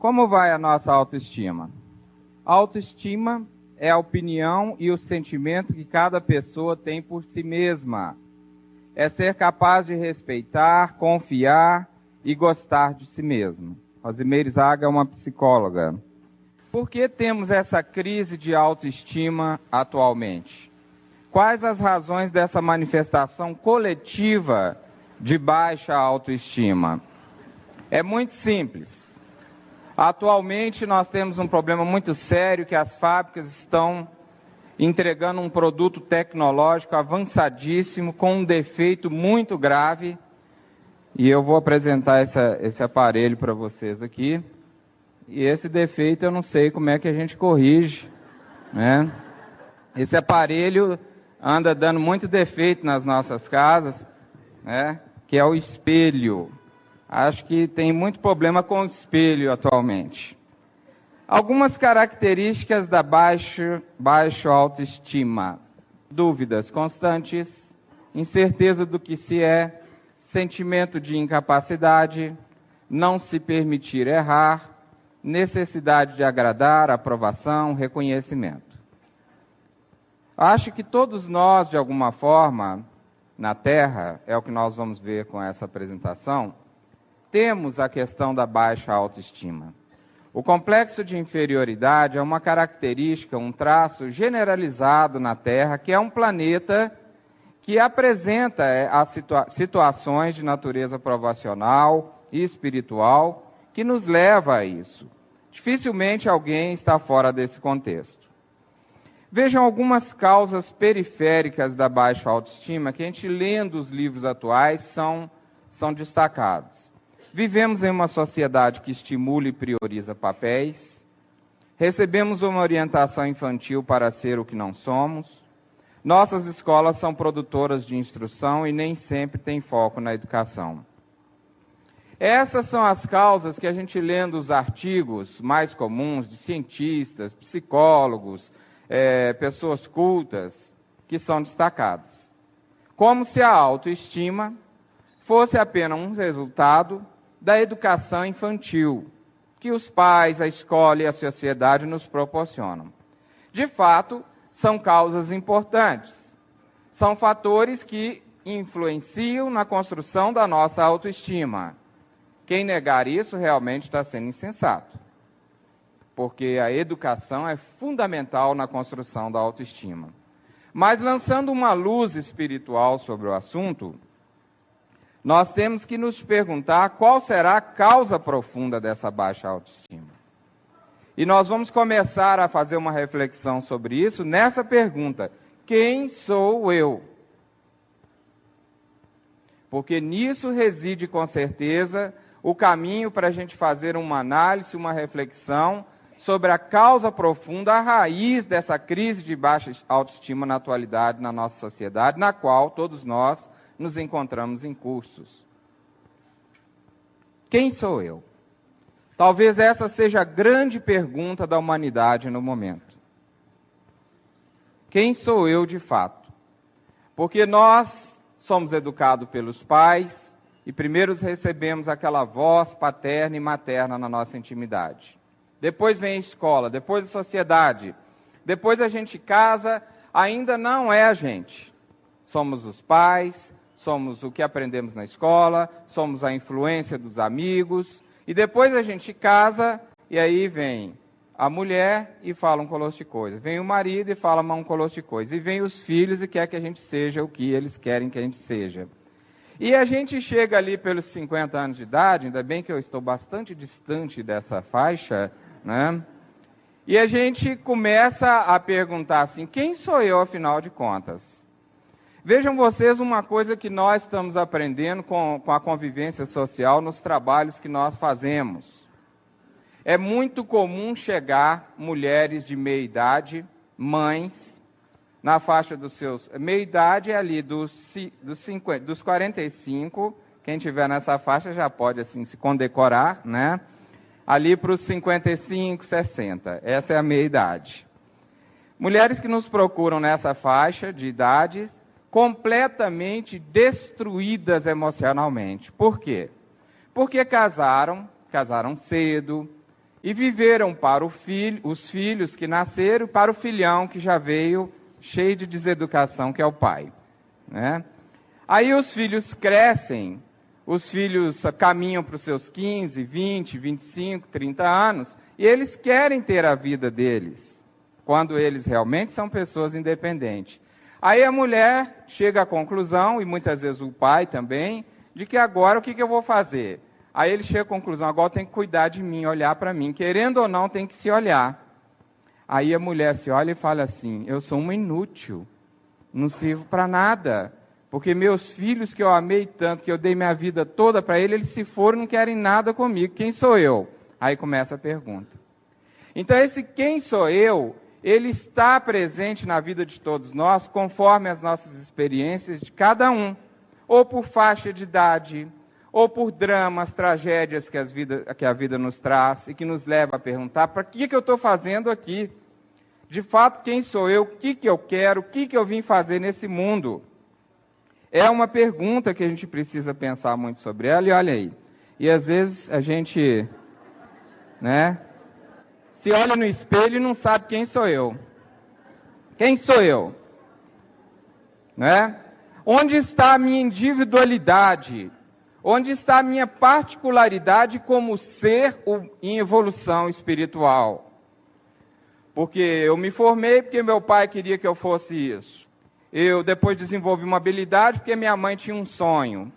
Como vai a nossa autoestima? A autoestima é a opinião e o sentimento que cada pessoa tem por si mesma. É ser capaz de respeitar, confiar e gostar de si mesmo. Rosimeire Zaga é uma psicóloga. Por que temos essa crise de autoestima atualmente? Quais as razões dessa manifestação coletiva de baixa autoestima? É muito simples. Atualmente nós temos um problema muito sério que as fábricas estão entregando um produto tecnológico avançadíssimo com um defeito muito grave. E eu vou apresentar esse aparelho para vocês aqui. E esse defeito eu não sei como é que a gente corrige, né? Esse aparelho anda dando muito defeito nas nossas casas, né? Que é o espelho. Acho que tem muito problema com o espelho atualmente. Algumas características da baixa autoestima. Dúvidas constantes, incerteza do que se é, sentimento de incapacidade, não se permitir errar, necessidade de agradar, aprovação, reconhecimento. Acho que todos nós, de alguma forma, na Terra, é o que nós vamos ver com essa apresentação, temos a questão da baixa autoestima. O complexo de inferioridade é uma característica, um traço generalizado na Terra, que é um planeta que apresenta as situações de natureza provacional e espiritual que nos leva a isso. Dificilmente alguém está fora desse contexto. Vejam algumas causas periféricas da baixa autoestima que a gente, lendo os livros atuais, são destacados. Vivemos em uma sociedade que estimula e prioriza papéis. Recebemos uma orientação infantil para ser o que não somos. Nossas escolas são produtoras de instrução e nem sempre têm foco na educação. Essas são as causas que a gente, lendo os artigos mais comuns de cientistas, psicólogos, pessoas cultas, que são destacadas. Como se a autoestima fosse apenas um resultado da educação infantil, que os pais, a escola e a sociedade nos proporcionam. De fato, são causas importantes. São fatores que influenciam na construção da nossa autoestima. Quem negar isso realmente está sendo insensato. Porque a educação é fundamental na construção da autoestima. Mas, lançando uma luz espiritual sobre o assunto, nós temos que nos perguntar qual será a causa profunda dessa baixa autoestima. E nós vamos começar a fazer uma reflexão sobre isso nessa pergunta: quem sou eu? Porque nisso reside com certeza o caminho para a gente fazer uma análise, uma reflexão sobre a causa profunda, a raiz dessa crise de baixa autoestima na atualidade, na nossa sociedade, na qual todos nós nos encontramos em cursos. Quem sou eu? Talvez essa seja a grande pergunta da humanidade no momento. Quem sou eu de fato? Porque nós somos educados pelos pais e primeiro recebemos aquela voz paterna e materna na nossa intimidade. Depois vem a escola, depois a sociedade, depois a gente casa, ainda não é a gente. Somos os pais, somos o que aprendemos na escola, somos a influência dos amigos, e depois a gente casa, e aí vem a mulher e fala um colosso de coisa, vem o marido e fala um colosso de coisa, e vem os filhos e quer que a gente seja o que eles querem que a gente seja. E a gente chega ali pelos 50 anos de idade, ainda bem que eu estou bastante distante dessa faixa, né? E a gente começa a perguntar assim, quem sou eu afinal de contas? Vejam vocês uma coisa que nós estamos aprendendo com a convivência social nos trabalhos que nós fazemos. É muito comum chegar mulheres de meia idade, mães, na faixa dos seus... Meia idade é ali dos 45, quem tiver nessa faixa já pode assim se condecorar, né? Ali para os 55, 60, essa é a meia idade. Mulheres que nos procuram nessa faixa de idades, completamente destruídas emocionalmente. Por quê? Porque casaram cedo, E viveram para os filhos que nasceram, para o filhão que já veio cheio de deseducação, que é o pai, né? Aí os filhos crescem, os filhos caminham para os seus 15, 20, 25, 30 anos, e eles querem ter a vida deles, quando eles realmente são pessoas independentes. Aí a mulher chega à conclusão, e muitas vezes o pai também, de que agora o que eu vou fazer? Aí ele chega à conclusão, agora tem que cuidar de mim, olhar para mim. Querendo ou não, tem que se olhar. Aí a mulher se olha e fala assim, eu sou uma inútil, não sirvo para nada. Porque meus filhos que eu amei tanto, que eu dei minha vida toda para eles se foram, não querem nada comigo. Quem sou eu? Aí começa a pergunta. Então esse quem sou eu, ele está presente na vida de todos nós, conforme as nossas experiências de cada um. Ou por faixa de idade, ou por dramas, tragédias que a vida nos traz e que nos leva a perguntar, para que eu estou fazendo aqui? De fato, quem sou eu? O que eu quero? O que eu vim fazer nesse mundo? É uma pergunta que a gente precisa pensar muito sobre ela, e olha aí. E às vezes a gente, né, se olha no espelho e não sabe quem sou eu. Quem sou eu? Né? Onde está a minha individualidade? Onde está a minha particularidade como ser em evolução espiritual? Porque eu me formei porque meu pai queria que eu fosse isso. Eu depois desenvolvi uma habilidade porque minha mãe tinha um sonho.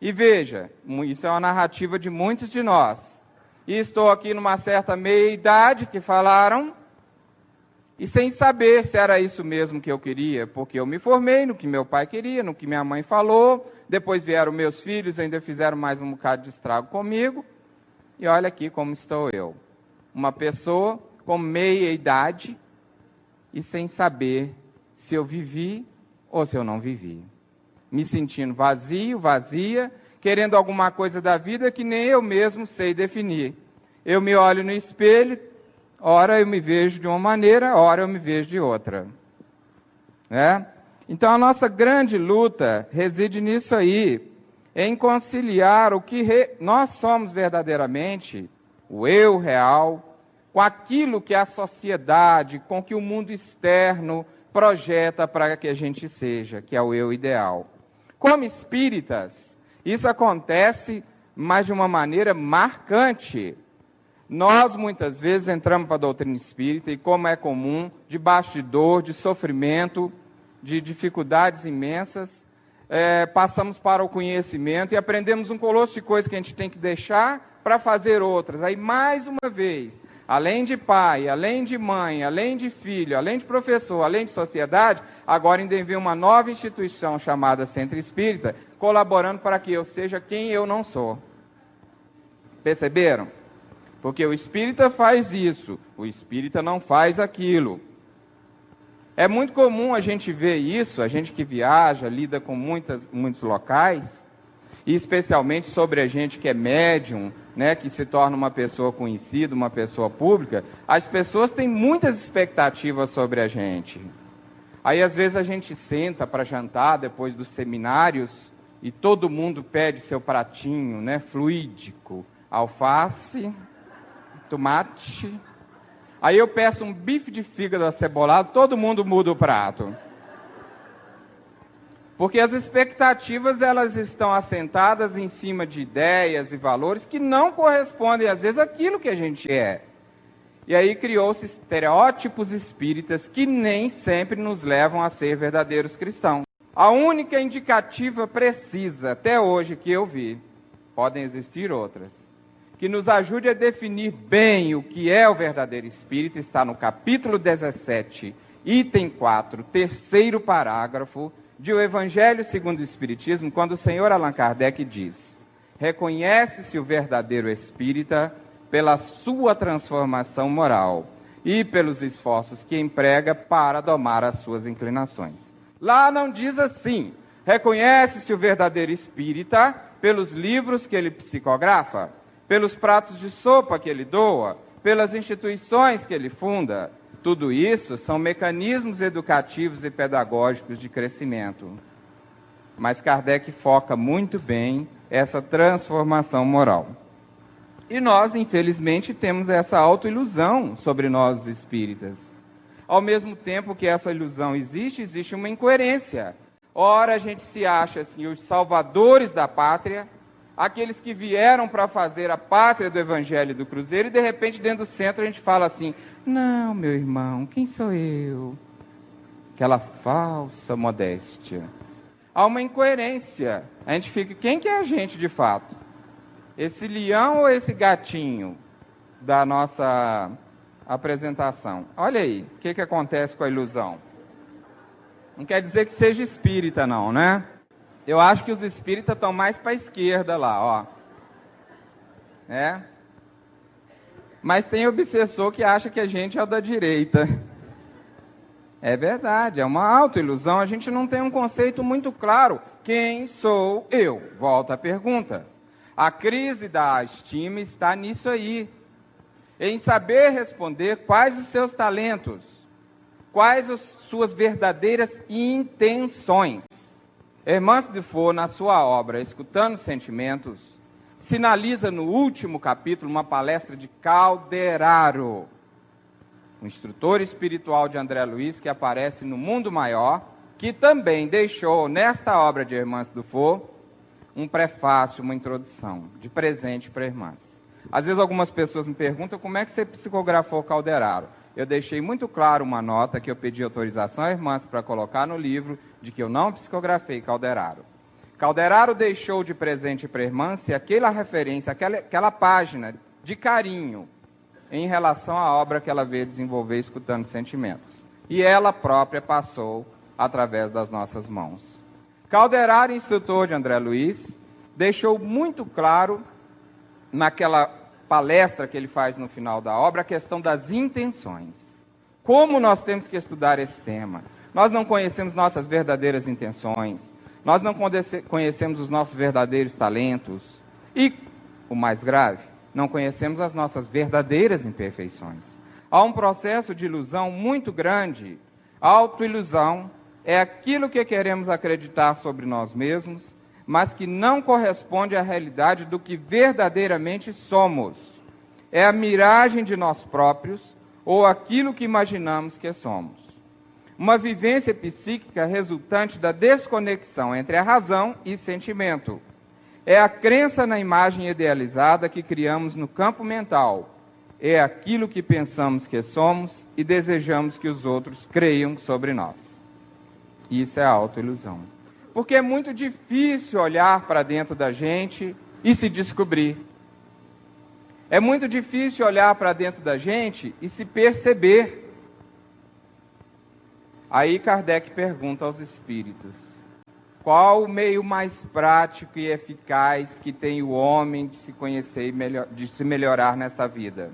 E veja, isso é uma narrativa de muitos de nós. E estou aqui numa certa meia-idade que falaram, e sem saber se era isso mesmo que eu queria, porque eu me formei no que meu pai queria, no que minha mãe falou, depois vieram meus filhos, ainda fizeram mais um bocado de estrago comigo, e olha aqui como estou eu. Uma pessoa com meia-idade e sem saber se eu vivi ou se eu não vivi. Me sentindo vazio, vazia, querendo alguma coisa da vida que nem eu mesmo sei definir. Eu me olho no espelho, ora eu me vejo de uma maneira, ora eu me vejo de outra. Né? Então a nossa grande luta reside nisso aí, em conciliar o que nós somos verdadeiramente, o eu real, com aquilo que a sociedade, com que o mundo externo projeta para que a gente seja, que é o eu ideal. Como espíritas, isso acontece, mas de uma maneira marcante. Nós, muitas vezes, entramos para a doutrina espírita e, como é comum, debaixo de dor, de sofrimento, de dificuldades imensas, passamos para o conhecimento e aprendemos um colosso de coisas que a gente tem que deixar para fazer outras. Aí, mais uma vez, além de pai, além de mãe, além de filho, além de professor, além de sociedade, agora ainda vem uma nova instituição chamada Centro Espírita, colaborando para que eu seja quem eu não sou. Perceberam? Porque o espírita faz isso, o espírita não faz aquilo. É muito comum a gente ver isso, a gente que viaja, lida com muitos locais, e especialmente sobre a gente que é médium, né, que se torna uma pessoa conhecida, uma pessoa pública, as pessoas têm muitas expectativas sobre a gente. Aí às vezes a gente senta para jantar depois dos seminários e todo mundo pede seu pratinho, né, fluídico, alface, tomate. Aí eu peço um bife de fígado acebolado, todo mundo muda o prato. Porque as expectativas, elas estão assentadas em cima de ideias e valores que não correspondem, às vezes, àquilo que a gente é. E aí criou-se estereótipos espíritas que nem sempre nos levam a ser verdadeiros cristãos. A única indicativa precisa, até hoje, que eu vi, podem existir outras, que nos ajude a definir bem o que é o verdadeiro espírita, está no capítulo 17, item 4, terceiro parágrafo, de O Evangelho segundo o Espiritismo, quando o senhor Allan Kardec diz: reconhece-se o verdadeiro espírita pela sua transformação moral e pelos esforços que emprega para domar as suas inclinações. Lá não diz assim: reconhece-se o verdadeiro espírita pelos livros que ele psicografa, pelos pratos de sopa que ele doa, pelas instituições que ele funda. Tudo isso são mecanismos educativos e pedagógicos de crescimento. Mas Kardec foca muito bem essa transformação moral. E nós, infelizmente, temos essa autoilusão sobre nós, os espíritas. Ao mesmo tempo que essa ilusão existe, existe uma incoerência. Ora, a gente se acha assim, os salvadores da pátria, aqueles que vieram para fazer a pátria do Evangelho do Cruzeiro, e de repente, dentro do centro, a gente fala assim: não, meu irmão, quem sou eu? Aquela falsa modéstia. Há uma incoerência. A gente fica, quem que é a gente de fato? Esse leão ou esse gatinho da nossa apresentação? Olha aí, o que acontece com a ilusão? Não quer dizer que seja espírita não, né? Eu acho que os espíritas estão mais para a esquerda lá, ó. Mas tem obsessor que acha que a gente é o da direita. É verdade, é uma autoilusão. A gente não tem um conceito muito claro. Quem sou eu? Volta a pergunta. A crise da estima está nisso aí. Em saber responder quais os seus talentos, quais as suas verdadeiras intenções. Hermance de Faux, na sua obra Escutando Sentimentos, sinaliza no último capítulo uma palestra de Calderaro, um instrutor espiritual de André Luiz, que aparece no Mundo Maior, que também deixou nesta obra de Hermance de Faux um prefácio, uma introdução, de presente para Hermance. Às vezes algumas pessoas me perguntam como é que você psicografou Calderaro. Eu deixei muito claro uma nota que eu pedi autorização à Hermance para colocar no livro, de que eu não psicografei Calderaro. Calderaro deixou de presente para Hermance aquela referência, aquela página de carinho em relação à obra que ela veio desenvolver Escutando Sentimentos. E ela própria passou através das nossas mãos. Calderaro, instrutor de André Luiz, deixou muito claro naquela palestra que ele faz no final da obra a questão das intenções. Como nós temos que estudar esse tema? Nós não conhecemos nossas verdadeiras intenções, nós não conhecemos os nossos verdadeiros talentos e, o mais grave, não conhecemos as nossas verdadeiras imperfeições. Há um processo de ilusão muito grande. A autoilusão é aquilo que queremos acreditar sobre nós mesmos, mas que não corresponde à realidade do que verdadeiramente somos. É a miragem de nós próprios ou aquilo que imaginamos que somos. Uma vivência psíquica resultante da desconexão entre a razão e sentimento. É a crença na imagem idealizada que criamos no campo mental. É aquilo que pensamos que somos e desejamos que os outros creiam sobre nós. Isso é a autoilusão. Porque é muito difícil olhar para dentro da gente e se descobrir. É muito difícil olhar para dentro da gente e se perceber. Aí Kardec pergunta aos espíritos: qual o meio mais prático e eficaz que tem o homem de se conhecer e de se melhorar nesta vida?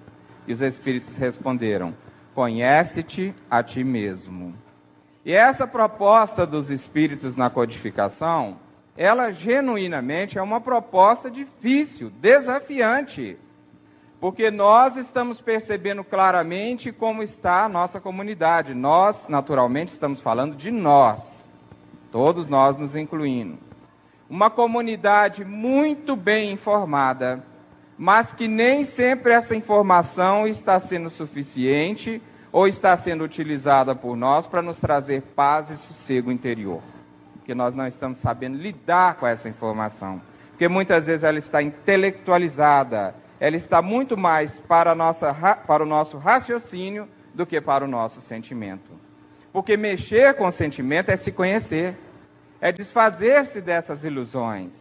E os espíritos responderam: conhece-te a ti mesmo. E essa proposta dos espíritos na codificação, ela genuinamente é uma proposta difícil, desafiante, porque nós estamos percebendo claramente como está a nossa comunidade. Nós, naturalmente, estamos falando de nós, todos nós nos incluindo. Uma comunidade muito bem informada, mas que nem sempre essa informação está sendo suficiente ou está sendo utilizada por nós para nos trazer paz e sossego interior. Porque nós não estamos sabendo lidar com essa informação. Porque muitas vezes ela está intelectualizada, ela está muito mais para o nosso raciocínio do que para o nosso sentimento. Porque mexer com o sentimento é se conhecer, é desfazer-se dessas ilusões.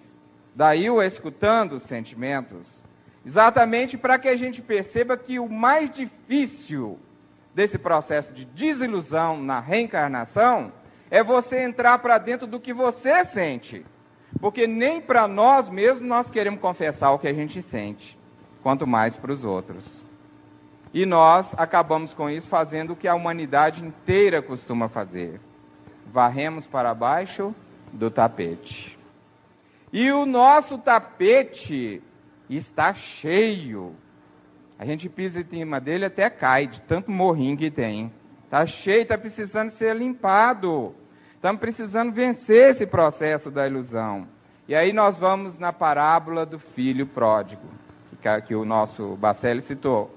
Daí o escutando os sentimentos, exatamente para que a gente perceba que o mais difícil desse processo de desilusão na reencarnação é você entrar para dentro do que você sente. Porque nem para nós mesmos nós queremos confessar o que a gente sente, quanto mais para os outros. E nós acabamos com isso fazendo o que a humanidade inteira costuma fazer. Varremos para baixo do tapete. E o nosso tapete está cheio. A gente pisa em cima dele até cai, de tanto morrinho que tem. Está cheio, está precisando ser limpado. Estamos precisando vencer esse processo da ilusão. E aí nós vamos na parábola do filho pródigo. que o nosso Bacelli citou.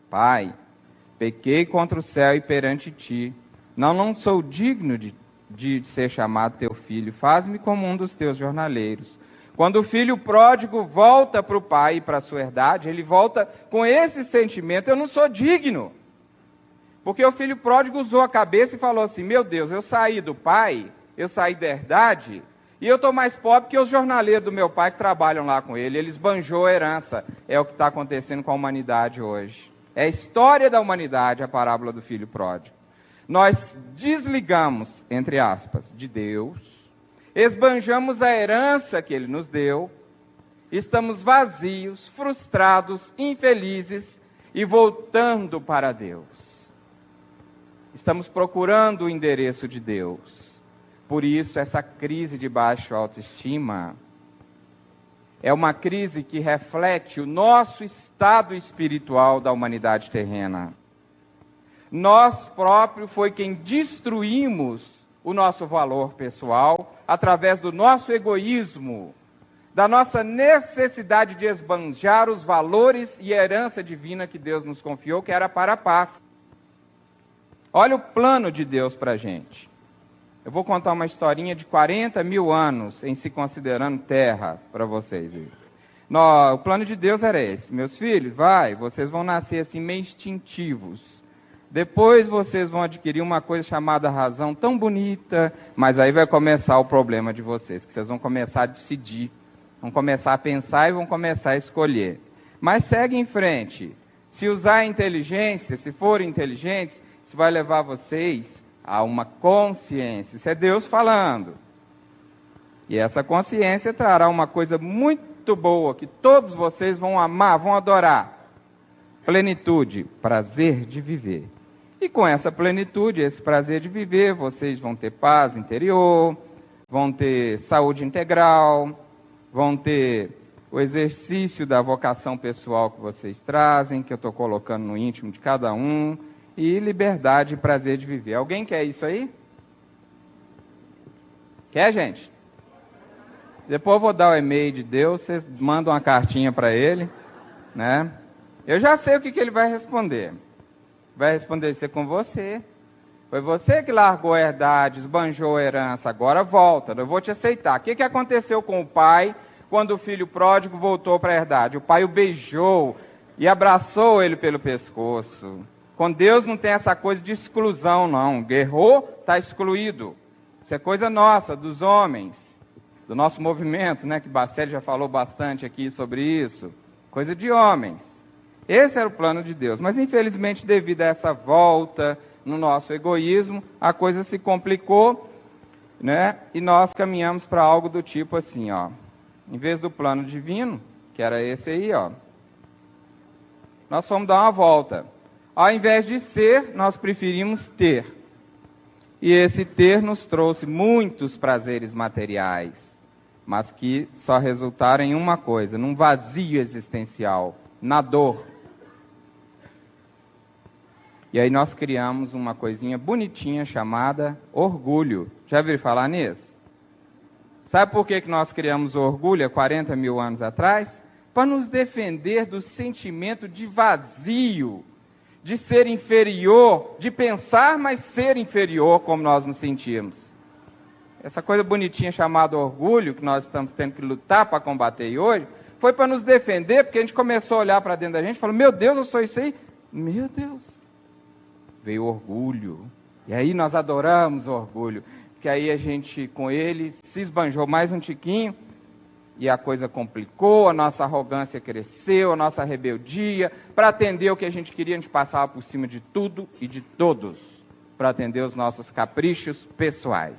Pai, pequei contra o céu e perante ti. Não sou digno de ser chamado teu filho. Faz-me como um dos teus jornaleiros. Quando o filho pródigo volta para o pai e para a sua herdade, ele volta com esse sentimento: eu não sou digno. Porque o filho pródigo usou a cabeça e falou assim: meu Deus, eu saí do pai, eu saí da herdade, e eu estou mais pobre que os jornaleiros do meu pai que trabalham lá com ele. Ele esbanjou a herança. É o que está acontecendo com a humanidade hoje. É a história da humanidade, a parábola do filho pródigo. Nós desligamos, entre aspas, de Deus, esbanjamos a herança que ele nos deu, estamos vazios, frustrados, infelizes e voltando para Deus. Estamos procurando o endereço de Deus. Por isso, essa crise de baixa autoestima é uma crise que reflete o nosso estado espiritual da humanidade terrena. Nós próprios foi quem destruímos o nosso valor pessoal através do nosso egoísmo, da nossa necessidade de esbanjar os valores e a herança divina que Deus nos confiou, que era para a paz. Olha o plano de Deus para a gente. Eu vou contar uma historinha de 40 mil anos em se considerando terra para vocês. O plano de Deus era esse: meus filhos, vocês vão nascer assim meio instintivos. Depois vocês vão adquirir uma coisa chamada razão tão bonita, mas aí vai começar o problema de vocês, que vocês vão começar a decidir, vão começar a pensar e vão começar a escolher. Mas segue em frente. Se usar a inteligência, se forem inteligentes, isso vai levar vocês a uma consciência. Isso é Deus falando. E essa consciência trará uma coisa muito boa, que todos vocês vão amar, vão adorar. Plenitude, prazer de viver. E com essa plenitude, esse prazer de viver, vocês vão ter paz interior, vão ter saúde integral, vão ter o exercício da vocação pessoal que vocês trazem, que eu estou colocando no íntimo de cada um, e liberdade e prazer de viver. Alguém quer isso aí? Quer, gente? Depois eu vou dar o e-mail de Deus, vocês mandam uma cartinha para ele, né? Eu já sei o que ele vai responder. Vai responder isso com você. Foi você que largou a herdade, esbanjou a herança, agora volta, eu vou te aceitar. O que aconteceu com o pai quando o filho pródigo voltou para a herdade? O pai o beijou e abraçou ele pelo pescoço. Com Deus não tem essa coisa de exclusão, não. Errou, está excluído. Isso é coisa nossa, dos homens, do nosso movimento, né? Que Bacelli já falou bastante aqui sobre isso. Coisa de homens. Esse era o plano de Deus. Mas, infelizmente, devido a essa volta no nosso egoísmo, a coisa se complicou, né? E nós caminhamos para algo do tipo assim, ó. Em vez do plano divino, que era esse aí, ó, nós fomos dar uma volta. Ao invés de ser, nós preferimos ter. E esse ter nos trouxe muitos prazeres materiais, mas que só resultaram em uma coisa, num vazio existencial, na dor. E aí nós criamos uma coisinha bonitinha chamada orgulho. Já ouviram falar nisso? Sabe por que nós criamos o orgulho há 40 mil anos atrás? Para nos defender do sentimento de vazio, de ser inferior, de pensar, mas ser inferior, como nós nos sentimos. Essa coisa bonitinha chamada orgulho, que nós estamos tendo que lutar para combater hoje, foi para nos defender, porque a gente começou a olhar para dentro da gente e falou: meu Deus, eu sou isso aí? Meu Deus. Veio o orgulho. E aí nós adoramos o orgulho, porque aí a gente, com ele, se esbanjou mais um tiquinho, e a coisa complicou, a nossa arrogância cresceu, a nossa rebeldia. Para atender o que a gente queria, a gente passava por cima de tudo e de todos, para atender os nossos caprichos pessoais.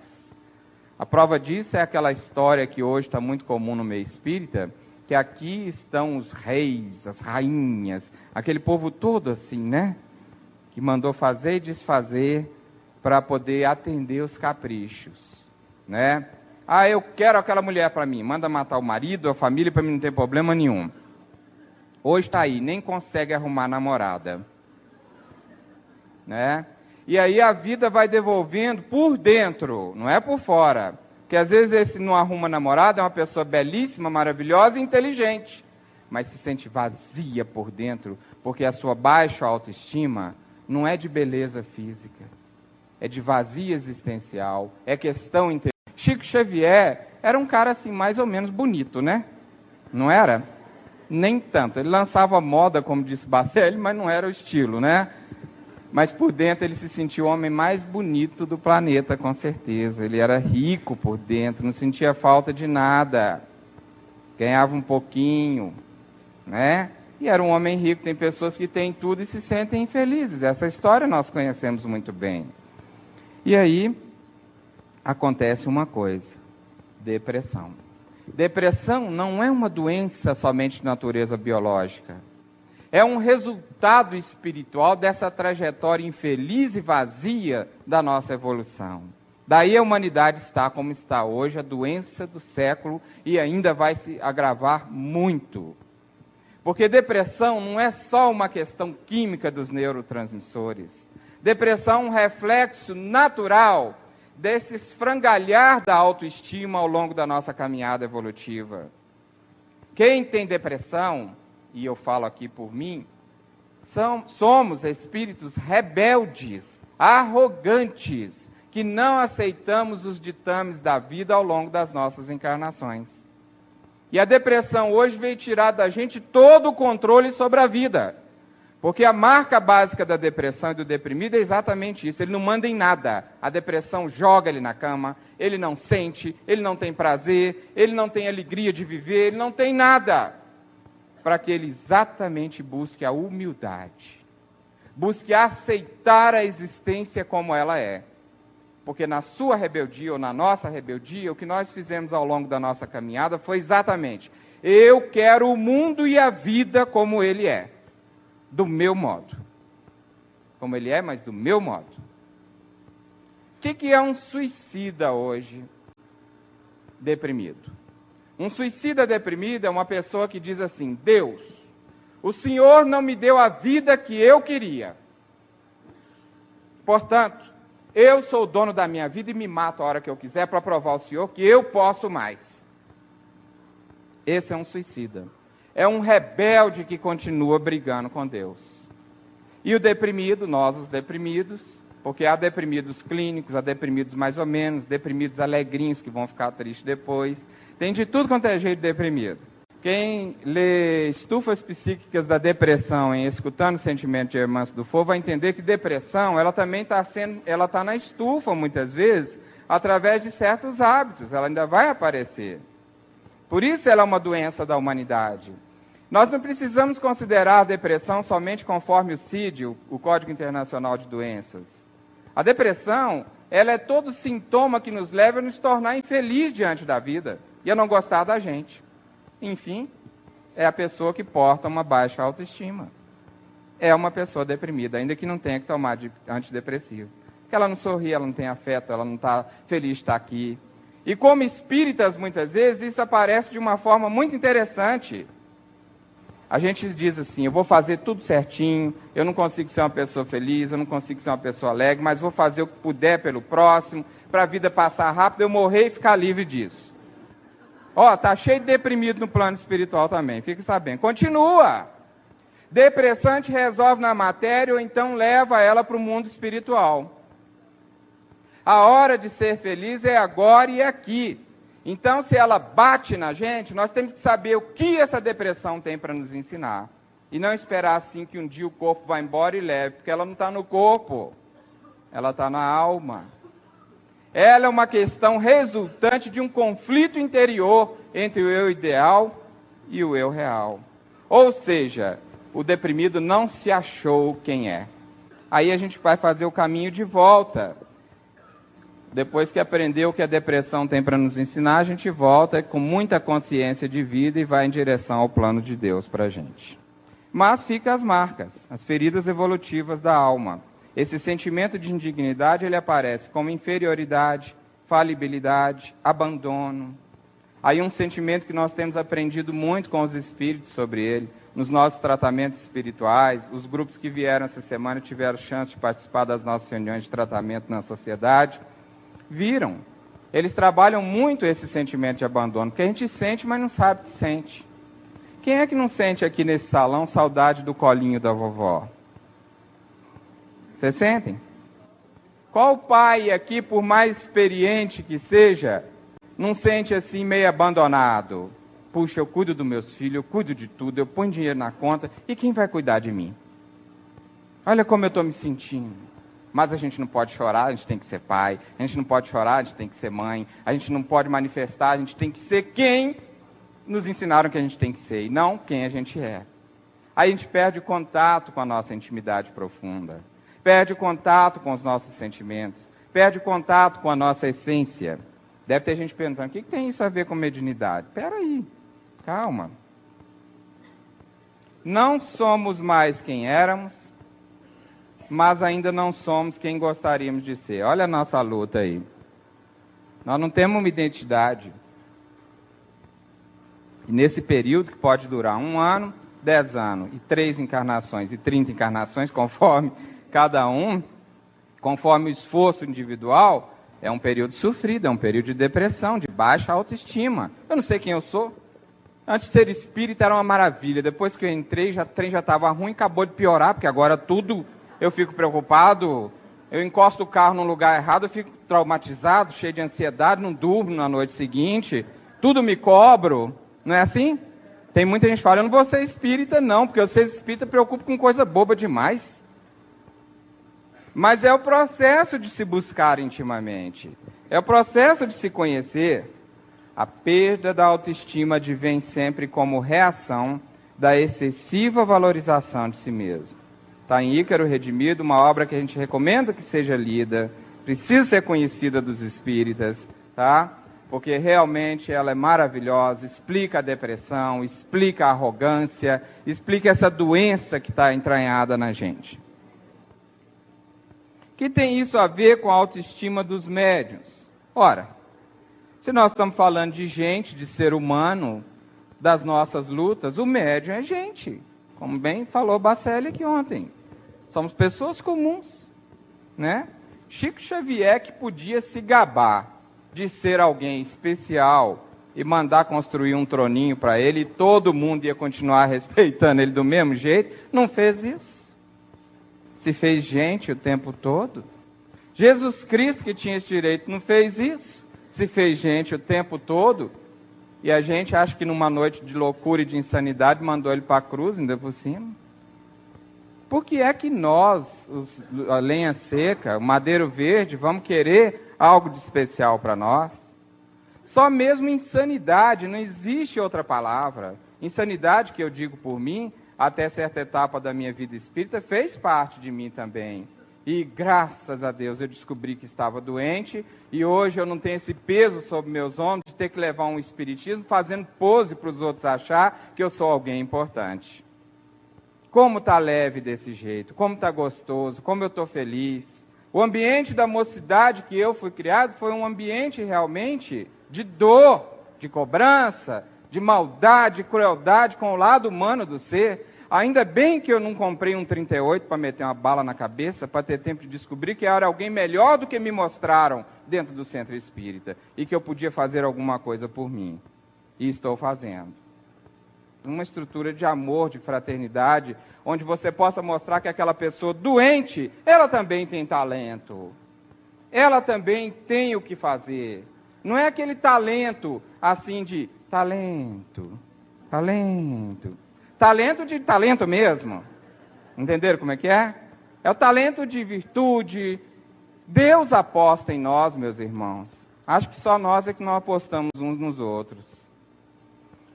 A prova disso é aquela história que hoje está muito comum no meio espírita, que aqui estão os reis, as rainhas, aquele povo todo assim, né? Que mandou fazer e desfazer para poder atender os caprichos, né? Ah, eu quero aquela mulher para mim, manda matar o marido, a família, para mim não tem problema nenhum. Hoje está aí, nem consegue arrumar namorada, né? E aí a vida vai devolvendo por dentro, não é por fora. Porque às vezes esse não arruma namorada, é uma pessoa belíssima, maravilhosa e inteligente. mas se sente vazia por dentro, porque a sua baixa autoestima não é de beleza física, é de vazio existencial, é questão interior. Chico Xavier era um cara assim mais ou menos bonito, né? Não era? Nem tanto. Ele lançava moda, como disse Bacelli, mas não era o estilo, né? Mas por dentro ele se sentia o homem mais bonito do planeta, com certeza. Ele era rico por dentro, não sentia falta de nada. Ganhava um pouquinho, né? E era um homem rico. Tem pessoas que têm tudo e se sentem infelizes. Essa história nós conhecemos muito bem. E aí acontece uma coisa: depressão. Depressão não é uma doença somente de natureza biológica. É um resultado espiritual dessa trajetória infeliz e vazia da nossa evolução. Daí a humanidade está como está hoje, a doença do século, e ainda vai se agravar muito. Porque depressão não é só uma questão química dos neurotransmissores. Depressão é um reflexo natural desse esfrangalhar da autoestima ao longo da nossa caminhada evolutiva. Quem tem depressão, e eu falo aqui por mim, somos espíritos rebeldes, arrogantes, que não aceitamos os ditames da vida ao longo das nossas encarnações. E a depressão hoje veio tirar da gente todo o controle sobre a vida. Porque a marca básica da depressão e do deprimido é exatamente isso. Ele não manda em nada. A depressão joga ele na cama, ele não sente, ele não tem prazer, ele não tem alegria de viver, ele não tem nada. Para que ele exatamente busque a humildade. Busque aceitar a existência como ela é. Porque na sua rebeldia ou na nossa rebeldia, o que nós fizemos ao longo da nossa caminhada foi exatamente: eu quero o mundo e a vida como ele é. Do meu modo. Como ele é, mas do meu modo. O que é um suicida hoje deprimido? Um suicida deprimido é uma pessoa que diz assim: Deus, o Senhor não me deu a vida que eu queria. Portanto, eu sou o dono da minha vida e me mato a hora que eu quiser para provar ao Senhor que eu posso mais. Esse é um suicida. É um rebelde que continua brigando com Deus. E o deprimido, nós os deprimidos, porque há deprimidos clínicos, há deprimidos mais ou menos, deprimidos alegrinhos que vão ficar tristes depois. Tem de tudo quanto é jeito de deprimido. Quem lê Estufas Psíquicas da Depressão em Escutando o Sentimento de Hermance Dufour vai entender que depressão, ela também está na estufa muitas vezes, através de certos hábitos, ela ainda vai aparecer. Por isso ela é uma doença da humanidade. Nós não precisamos considerar a depressão somente conforme o CID, o Código Internacional de Doenças. A depressão, ela é todo sintoma que nos leva a nos tornar infeliz diante da vida e a não gostar da gente. Enfim, é a pessoa que porta uma baixa autoestima. É uma pessoa deprimida, ainda que não tenha que tomar antidepressivo. Porque ela não sorri, ela não tem afeto, ela não está feliz de estar aqui. E como espíritas, muitas vezes, isso aparece de uma forma muito interessante. A gente diz assim: eu vou fazer tudo certinho, eu não consigo ser uma pessoa feliz, eu não consigo ser uma pessoa alegre, mas vou fazer o que puder pelo próximo, para a vida passar rápido, eu morrer e ficar livre disso. Ó, tá cheio de deprimido no plano espiritual também, fique sabendo. Continua. Depressão te resolve na matéria ou então leva ela para o mundo espiritual. A hora de ser feliz é agora e aqui. Então, se ela bate na gente, nós temos que saber o que essa depressão tem para nos ensinar. E não esperar assim que um dia o corpo vá embora e leve, porque ela não está no corpo, ela está na alma. Ela é uma questão resultante de um conflito interior entre o eu ideal e o eu real. Ou seja, o deprimido não se achou quem é. Aí a gente vai fazer o caminho de volta. Depois que aprendeu o que a depressão tem para nos ensinar, a gente volta com muita consciência de vida e vai em direção ao plano de Deus para a gente. Mas fica as marcas, as feridas evolutivas da alma. Esse sentimento de indignidade, ele aparece como inferioridade, falibilidade, abandono. Aí um sentimento que nós temos aprendido muito com os espíritos sobre ele, nos nossos tratamentos espirituais. Os grupos que vieram essa semana tiveram chance de participar das nossas reuniões de tratamento na sociedade. Viram. Eles trabalham muito esse sentimento de abandono, porque a gente sente, mas não sabe que sente. Quem é que não sente aqui nesse salão saudade do colinho da vovó? Vocês sentem? Qual pai aqui, por mais experiente que seja, não sente assim meio abandonado? Puxa, eu cuido dos meus filhos, eu cuido de tudo, eu ponho dinheiro na conta, e quem vai cuidar de mim? Olha como eu estou me sentindo. Mas a gente não pode chorar, a gente tem que ser pai. A gente não pode chorar, a gente tem que ser mãe. A gente não pode manifestar, a gente tem que ser quem nos ensinaram que a gente tem que ser, e não quem a gente é. Aí a gente perde o contato com a nossa intimidade profunda. Perde o contato com os nossos sentimentos. Perde o contato com a nossa essência. Deve ter gente perguntando, o que tem isso a ver com mediunidade? Espera aí, calma. Não somos mais quem éramos, mas ainda não somos quem gostaríamos de ser. Olha a nossa luta aí. Nós não temos uma identidade. E nesse período, que pode durar 1 ano, 10 anos, e 3 encarnações, e 30 encarnações, conforme cada um, conforme o esforço individual, é um período sofrido, é um período de depressão, de baixa autoestima. Eu não sei quem eu sou. Antes de ser espírita era uma maravilha. Depois que eu entrei, o trem já estava ruim, acabou de piorar, porque agora tudo eu fico preocupado. Eu encosto o carro num lugar errado, eu fico traumatizado, cheio de ansiedade, não durmo na noite seguinte, tudo me cobro. Não é assim? Tem muita gente falando, eu não vou ser espírita não, porque eu ser espírita preocupa com coisa boba demais. Mas é o processo de se buscar intimamente. É o processo de se conhecer. A perda da autoestima advém sempre como reação da excessiva valorização de si mesmo. Está em Ícaro Redimido, uma obra que a gente recomenda que seja lida, precisa ser conhecida dos espíritas, tá? Porque realmente ela é maravilhosa, explica a depressão, explica a arrogância, explica essa doença que está entranhada na gente. Que tem isso a ver com a autoestima dos médiuns? Ora, se nós estamos falando de gente, de ser humano, das nossas lutas, o médium é gente. Como bem falou Bacelli aqui ontem. Somos pessoas comuns, né? Chico Xavier que podia se gabar de ser alguém especial e mandar construir um troninho para ele e todo mundo ia continuar respeitando ele do mesmo jeito, não fez isso. Se fez gente o tempo todo. Jesus Cristo, que tinha esse direito, não fez isso. Se fez gente o tempo todo. E a gente acha que numa noite de loucura e de insanidade mandou ele para a cruz, ainda por cima. Por que é que nós, a lenha seca, o madeiro verde, vamos querer algo de especial para nós? Só mesmo insanidade, não existe outra palavra. Insanidade, que eu digo por mim, até certa etapa da minha vida espírita, fez parte de mim também. E graças a Deus eu descobri que estava doente, e hoje eu não tenho esse peso sobre meus ombros de ter que levar um espiritismo fazendo pose para os outros achar que eu sou alguém importante. Como está leve desse jeito, como está gostoso, como eu estou feliz. O ambiente da mocidade que eu fui criado foi um ambiente realmente de dor, de cobrança, de maldade, de crueldade com o lado humano do ser. Ainda bem que eu não comprei um 38 para meter uma bala na cabeça, para ter tempo de descobrir que era alguém melhor do que me mostraram dentro do centro espírita, e que eu podia fazer alguma coisa por mim. E estou fazendo. Uma estrutura de amor, de fraternidade, onde você possa mostrar que aquela pessoa doente, ela também tem talento. Ela também tem o que fazer. Não é aquele talento assim de talento. Talento de talento mesmo. Entenderam como é que é? É o talento de virtude. Deus aposta em nós, meus irmãos. Acho que só nós é que não apostamos uns nos outros.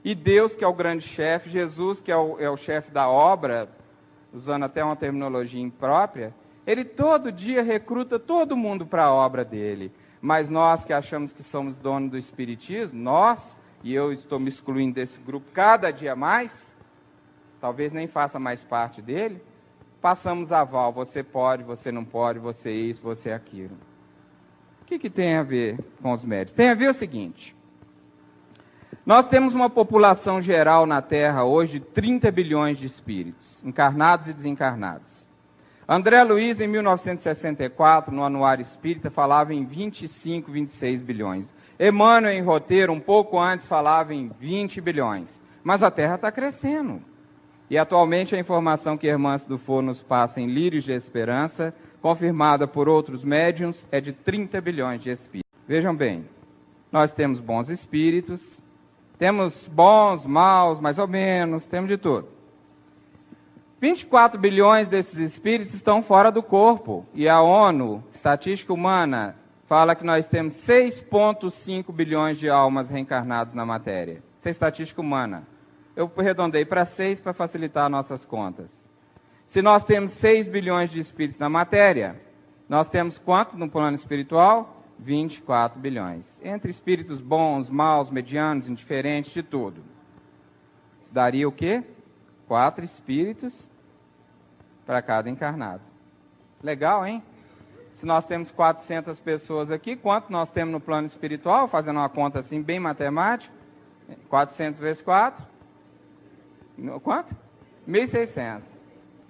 E Deus, que é o grande chefe, Jesus, que é o chefe da obra, usando até uma terminologia imprópria, ele todo dia recruta todo mundo para a obra dele. Mas nós que achamos que somos donos do espiritismo, nós, e eu estou me excluindo desse grupo cada dia mais, talvez nem faça mais parte dele, passamos aval, você pode, você não pode, você isso, você aquilo. O que tem a ver com os médicos? Tem a ver o seguinte: nós temos uma população geral na Terra hoje de 30 bilhões de espíritos, encarnados e desencarnados. André Luiz, em 1964, no Anuário Espírita, falava em 25, 26 bilhões. Emmanuel, em Roteiro, um pouco antes, falava em 20 bilhões. mas a Terra está crescendo. E atualmente a informação que a irmã Dufo nos passa em Lírios de Esperança, confirmada por outros médiuns, é de 30 bilhões de espíritos. Vejam bem, nós temos bons espíritos, temos bons, maus, mais ou menos, temos de tudo. 24 bilhões desses espíritos estão fora do corpo. E a ONU, Estatística Humana, fala que nós temos 6,5 bilhões de almas reencarnadas na matéria. Isso é estatística humana. Eu arredondei para 6 para facilitar nossas contas. Se nós temos 6 bilhões de espíritos na matéria, nós temos quanto no plano espiritual? 24 bilhões. Entre espíritos bons, maus, medianos, indiferentes, de tudo. Daria o quê? 4 espíritos para cada encarnado. Legal, hein? Se nós temos 400 pessoas aqui, quanto nós temos no plano espiritual? Fazendo uma conta assim, bem matemática. 400 vezes 4? Quanto? 1.600.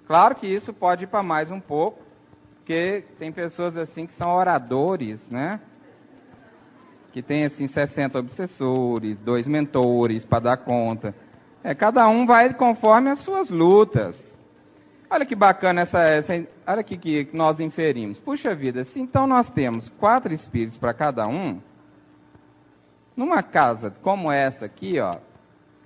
Claro que isso pode ir para mais um pouco, porque tem pessoas assim que são oradores, né? Que tem assim 60 obsessores, 2 mentores para dar conta. Cada um vai conforme as suas lutas. Olha que bacana olha aqui que nós inferimos. Puxa vida, se então nós temos 4 espíritos para cada um, numa casa como essa aqui, ó,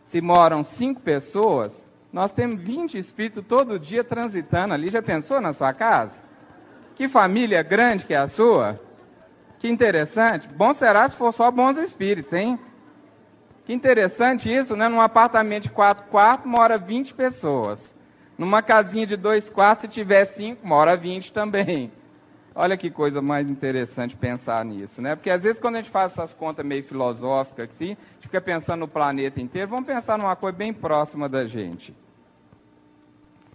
se moram 5 pessoas, nós temos 20 espíritos todo dia transitando ali. Já pensou na sua casa? Que família grande que é a sua? Que interessante. Bom será se for só bons espíritos, hein? Que interessante isso, né? Num apartamento de 4 quartos, mora 20 pessoas. Numa casinha de 2 quartos, se tiver 5, mora 20 também. Olha que coisa mais interessante pensar nisso, né? Porque às vezes quando a gente faz essas contas meio filosóficas assim, a gente fica pensando no planeta inteiro, vamos pensar numa coisa bem próxima da gente.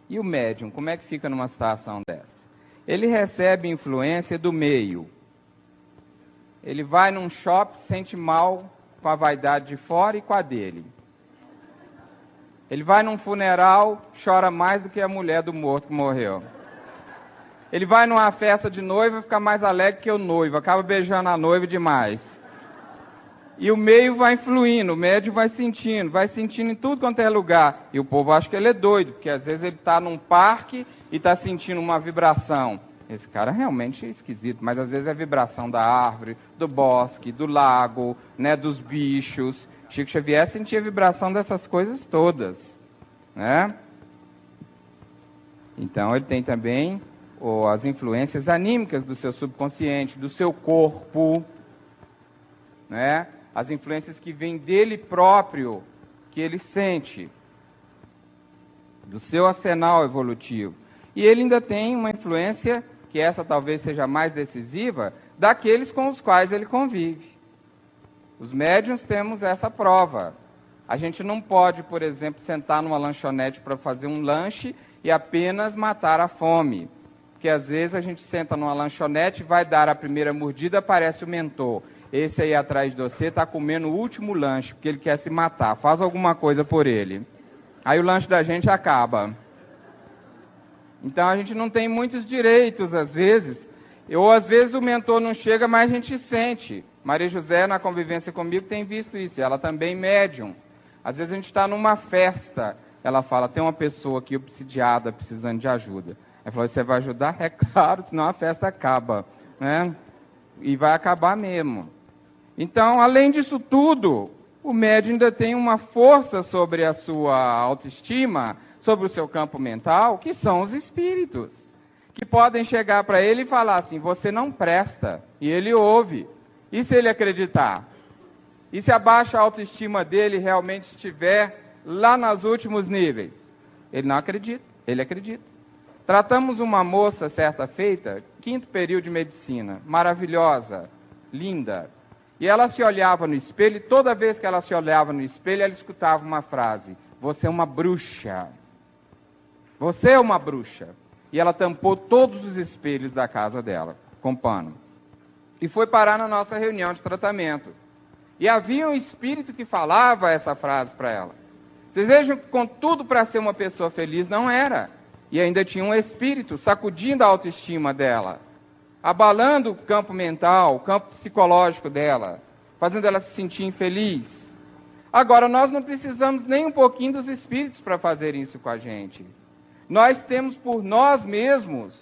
E o médium, como é que fica numa situação dessa? Ele recebe influência do meio. Ele vai num shopping, sente mal com a vaidade de fora e com a dele. Ele vai num funeral, chora mais do que a mulher do morto que morreu. Ele vai numa festa de noiva, fica mais alegre que o noivo, acaba beijando a noiva demais. E o meio vai influindo, o médium vai sentindo em tudo quanto é lugar. E o povo acha que ele é doido, porque às vezes ele está num parque e está sentindo uma vibração. Esse cara realmente é esquisito, mas às vezes é a vibração da árvore, do bosque, do lago, né, dos bichos. Chico Xavier sentia a vibração dessas coisas todas, né? Então ele tem também as influências anímicas do seu subconsciente, do seu corpo, né? As influências que vêm dele próprio, que ele sente, do seu arsenal evolutivo. E ele ainda tem uma influência, que essa talvez seja mais decisiva, daqueles com os quais ele convive. Os médiuns temos essa prova. A gente não pode, por exemplo, sentar numa lanchonete para fazer um lanche e apenas matar a fome. Porque às vezes a gente senta numa lanchonete, vai dar a primeira mordida, aparece o mentor. Esse aí atrás de você está comendo o último lanche, porque ele quer se matar. Faz alguma coisa por ele. Aí o lanche da gente acaba. Então a gente não tem muitos direitos, às vezes. Ou às vezes o mentor não chega, mas a gente sente. Maria José, na convivência comigo, tem visto isso. Ela também médium. Às vezes a gente está numa festa. Ela fala, tem uma pessoa aqui obsidiada, precisando de ajuda. Ela falou, você vai ajudar? É claro, senão a festa acaba, né? E vai acabar mesmo. Então, além disso tudo, o médium ainda tem uma força sobre a sua autoestima, sobre o seu campo mental, que são os espíritos, que podem chegar para ele e falar assim, você não presta, e ele ouve. E se ele acreditar? E se a baixa autoestima dele realmente estiver lá nos últimos níveis? Ele não acredita, ele acredita. Tratamos uma moça certa feita, 5º período de medicina, maravilhosa, linda. E ela se olhava no espelho, e toda vez que ela se olhava no espelho, ela escutava uma frase, você é uma bruxa. Você é uma bruxa. E ela tampou todos os espelhos da casa dela, com pano. E foi parar na nossa reunião de tratamento. E havia um espírito que falava essa frase para ela. Vocês vejam que com tudo para ser uma pessoa feliz, não era. E ainda tinha um espírito sacudindo a autoestima dela, abalando o campo mental, o campo psicológico dela, fazendo ela se sentir infeliz. Agora, nós não precisamos nem um pouquinho dos espíritos para fazer isso com a gente. Nós temos por nós mesmos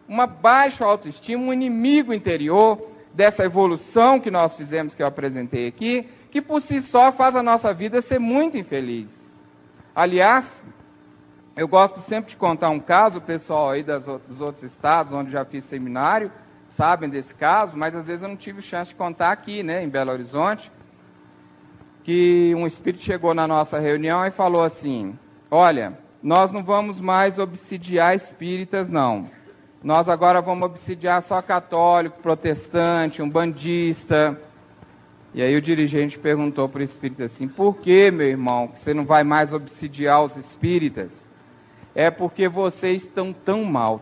uma baixa autoestima, um inimigo interior dessa evolução que nós fizemos, que eu apresentei aqui, que por si só faz a nossa vida ser muito infeliz. Aliás, eu gosto sempre de contar um caso, o pessoal aí dos outros estados, onde já fiz seminário, sabem desse caso, mas às vezes eu não tive chance de contar aqui, né, em Belo Horizonte, que um espírito chegou na nossa reunião e falou assim: olha, nós não vamos mais obsidiar espíritas, não. Nós agora vamos obsidiar só católico, protestante, umbandista. E aí o dirigente perguntou para o espírito assim: por que, meu irmão, que você não vai mais obsidiar os espíritas? É porque vocês estão tão mal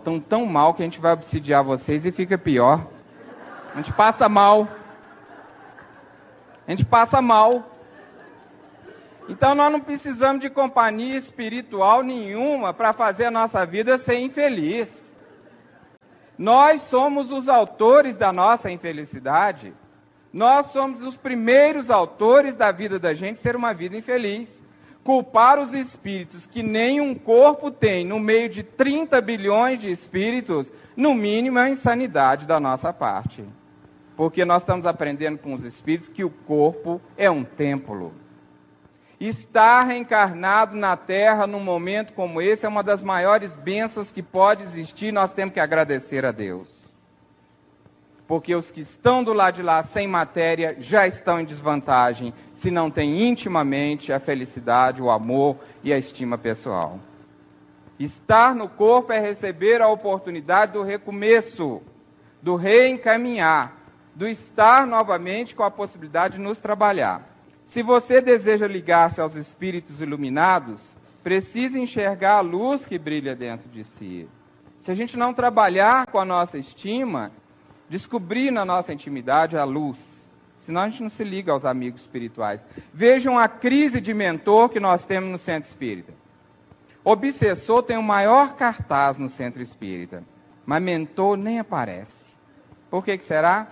que a gente vai obsidiar vocês e fica pior. A gente passa mal. A gente passa mal. Então nós não precisamos de companhia espiritual nenhuma para fazer a nossa vida ser infeliz. Nós somos os autores da nossa infelicidade. Nós somos os primeiros autores da vida da gente ser uma vida infeliz. Culpar os espíritos que nenhum corpo tem no meio de 30 bilhões de espíritos, no mínimo é uma insanidade da nossa parte. Porque nós estamos aprendendo com os espíritos que o corpo é um templo. Estar reencarnado na Terra num momento como esse é uma das maiores bênçãos que pode existir. Nós temos que agradecer a Deus. Porque os que estão do lado de lá sem matéria já estão em desvantagem, se não têm intimamente a felicidade, o amor e a estima pessoal. Estar no corpo é receber a oportunidade do recomeço, do reencaminhar, do estar novamente com a possibilidade de nos trabalhar. Se você deseja ligar-se aos espíritos iluminados, precisa enxergar a luz que brilha dentro de si. Se a gente não trabalhar com a nossa estima, descobrir na nossa intimidade a luz, senão a gente não se liga aos amigos espirituais. Vejam a crise de mentor que nós temos no centro espírita. Obsessor tem o maior cartaz no centro espírita, mas mentor nem aparece. Por que será?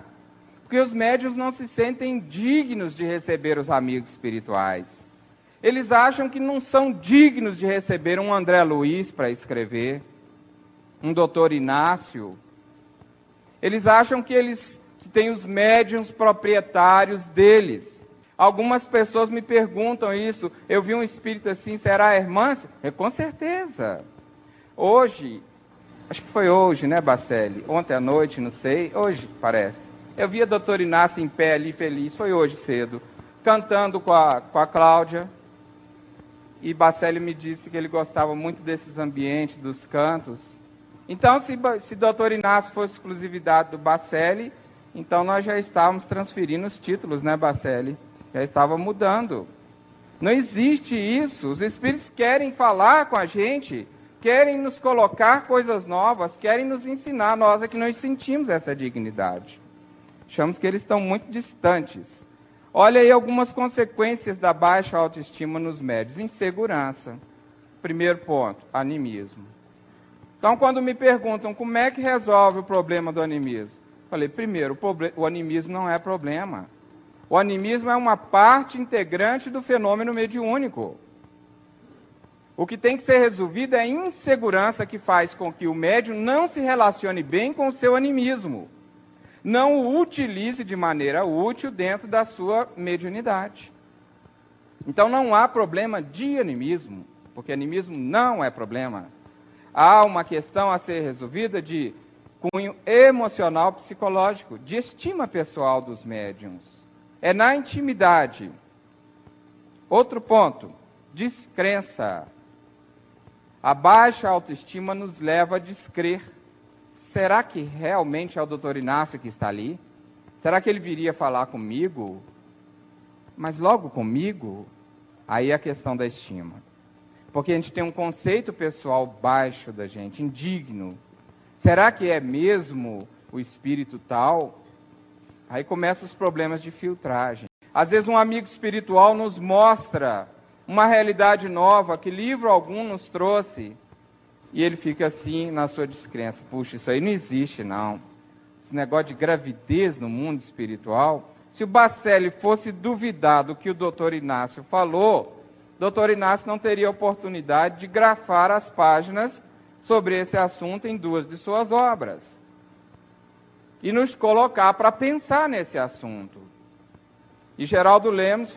Porque os médiuns não se sentem dignos de receber os amigos espirituais. Eles acham que não são dignos de receber um André Luiz para escrever, um doutor Inácio. Eles acham que têm os médiuns proprietários deles. Algumas pessoas me perguntam isso. Eu vi um espírito assim, será a irmã? Com certeza. Hoje, acho que foi hoje, né, Bacelli? Ontem à noite, não sei. Hoje, parece. Eu vi a doutora Inácia em pé ali, feliz. Foi hoje cedo. Cantando com a Cláudia. E Bacelli me disse que ele gostava muito desses ambientes, dos cantos. Então, se doutor Inácio fosse exclusividade do Bacelli, então nós já estávamos transferindo os títulos, né, Bacelli? Já estava mudando. Não existe isso. Os espíritos querem falar com a gente, querem nos colocar coisas novas, querem nos ensinar. Nós é que não sentimos essa dignidade. Achamos que eles estão muito distantes. Olha aí algumas consequências da baixa autoestima nos médiuns. Insegurança. Primeiro ponto, animismo. Então, quando me perguntam como é que resolve o problema do animismo, falei, primeiro, o animismo não é problema. O animismo é uma parte integrante do fenômeno mediúnico. O que tem que ser resolvido é a insegurança que faz com que o médium não se relacione bem com o seu animismo. Não o utilize de maneira útil dentro da sua mediunidade. Então não há problema de animismo, porque animismo não é problema. Há uma questão a ser resolvida de cunho emocional, psicológico, de estima pessoal dos médiuns. É na intimidade. Outro ponto, descrença. A baixa autoestima nos leva a descrer. Será que realmente é o doutor Inácio que está ali? Será que ele viria falar comigo? Mas logo comigo? Aí é a questão da estima. Porque a gente tem um conceito pessoal baixo da gente, indigno. Será que é mesmo o espírito tal? Aí começam os problemas de filtragem. Às vezes um amigo espiritual nos mostra uma realidade nova que livro algum nos trouxe. E ele fica assim na sua descrença. Puxa, isso aí não existe, não. Esse negócio de gravidez no mundo espiritual, Se o Bacelli fosse duvidar do que o doutor Inácio falou, o doutor Inácio não teria oportunidade de grafar as páginas sobre esse assunto em 2 de suas obras. E nos colocar para pensar nesse assunto. E Geraldo Lemos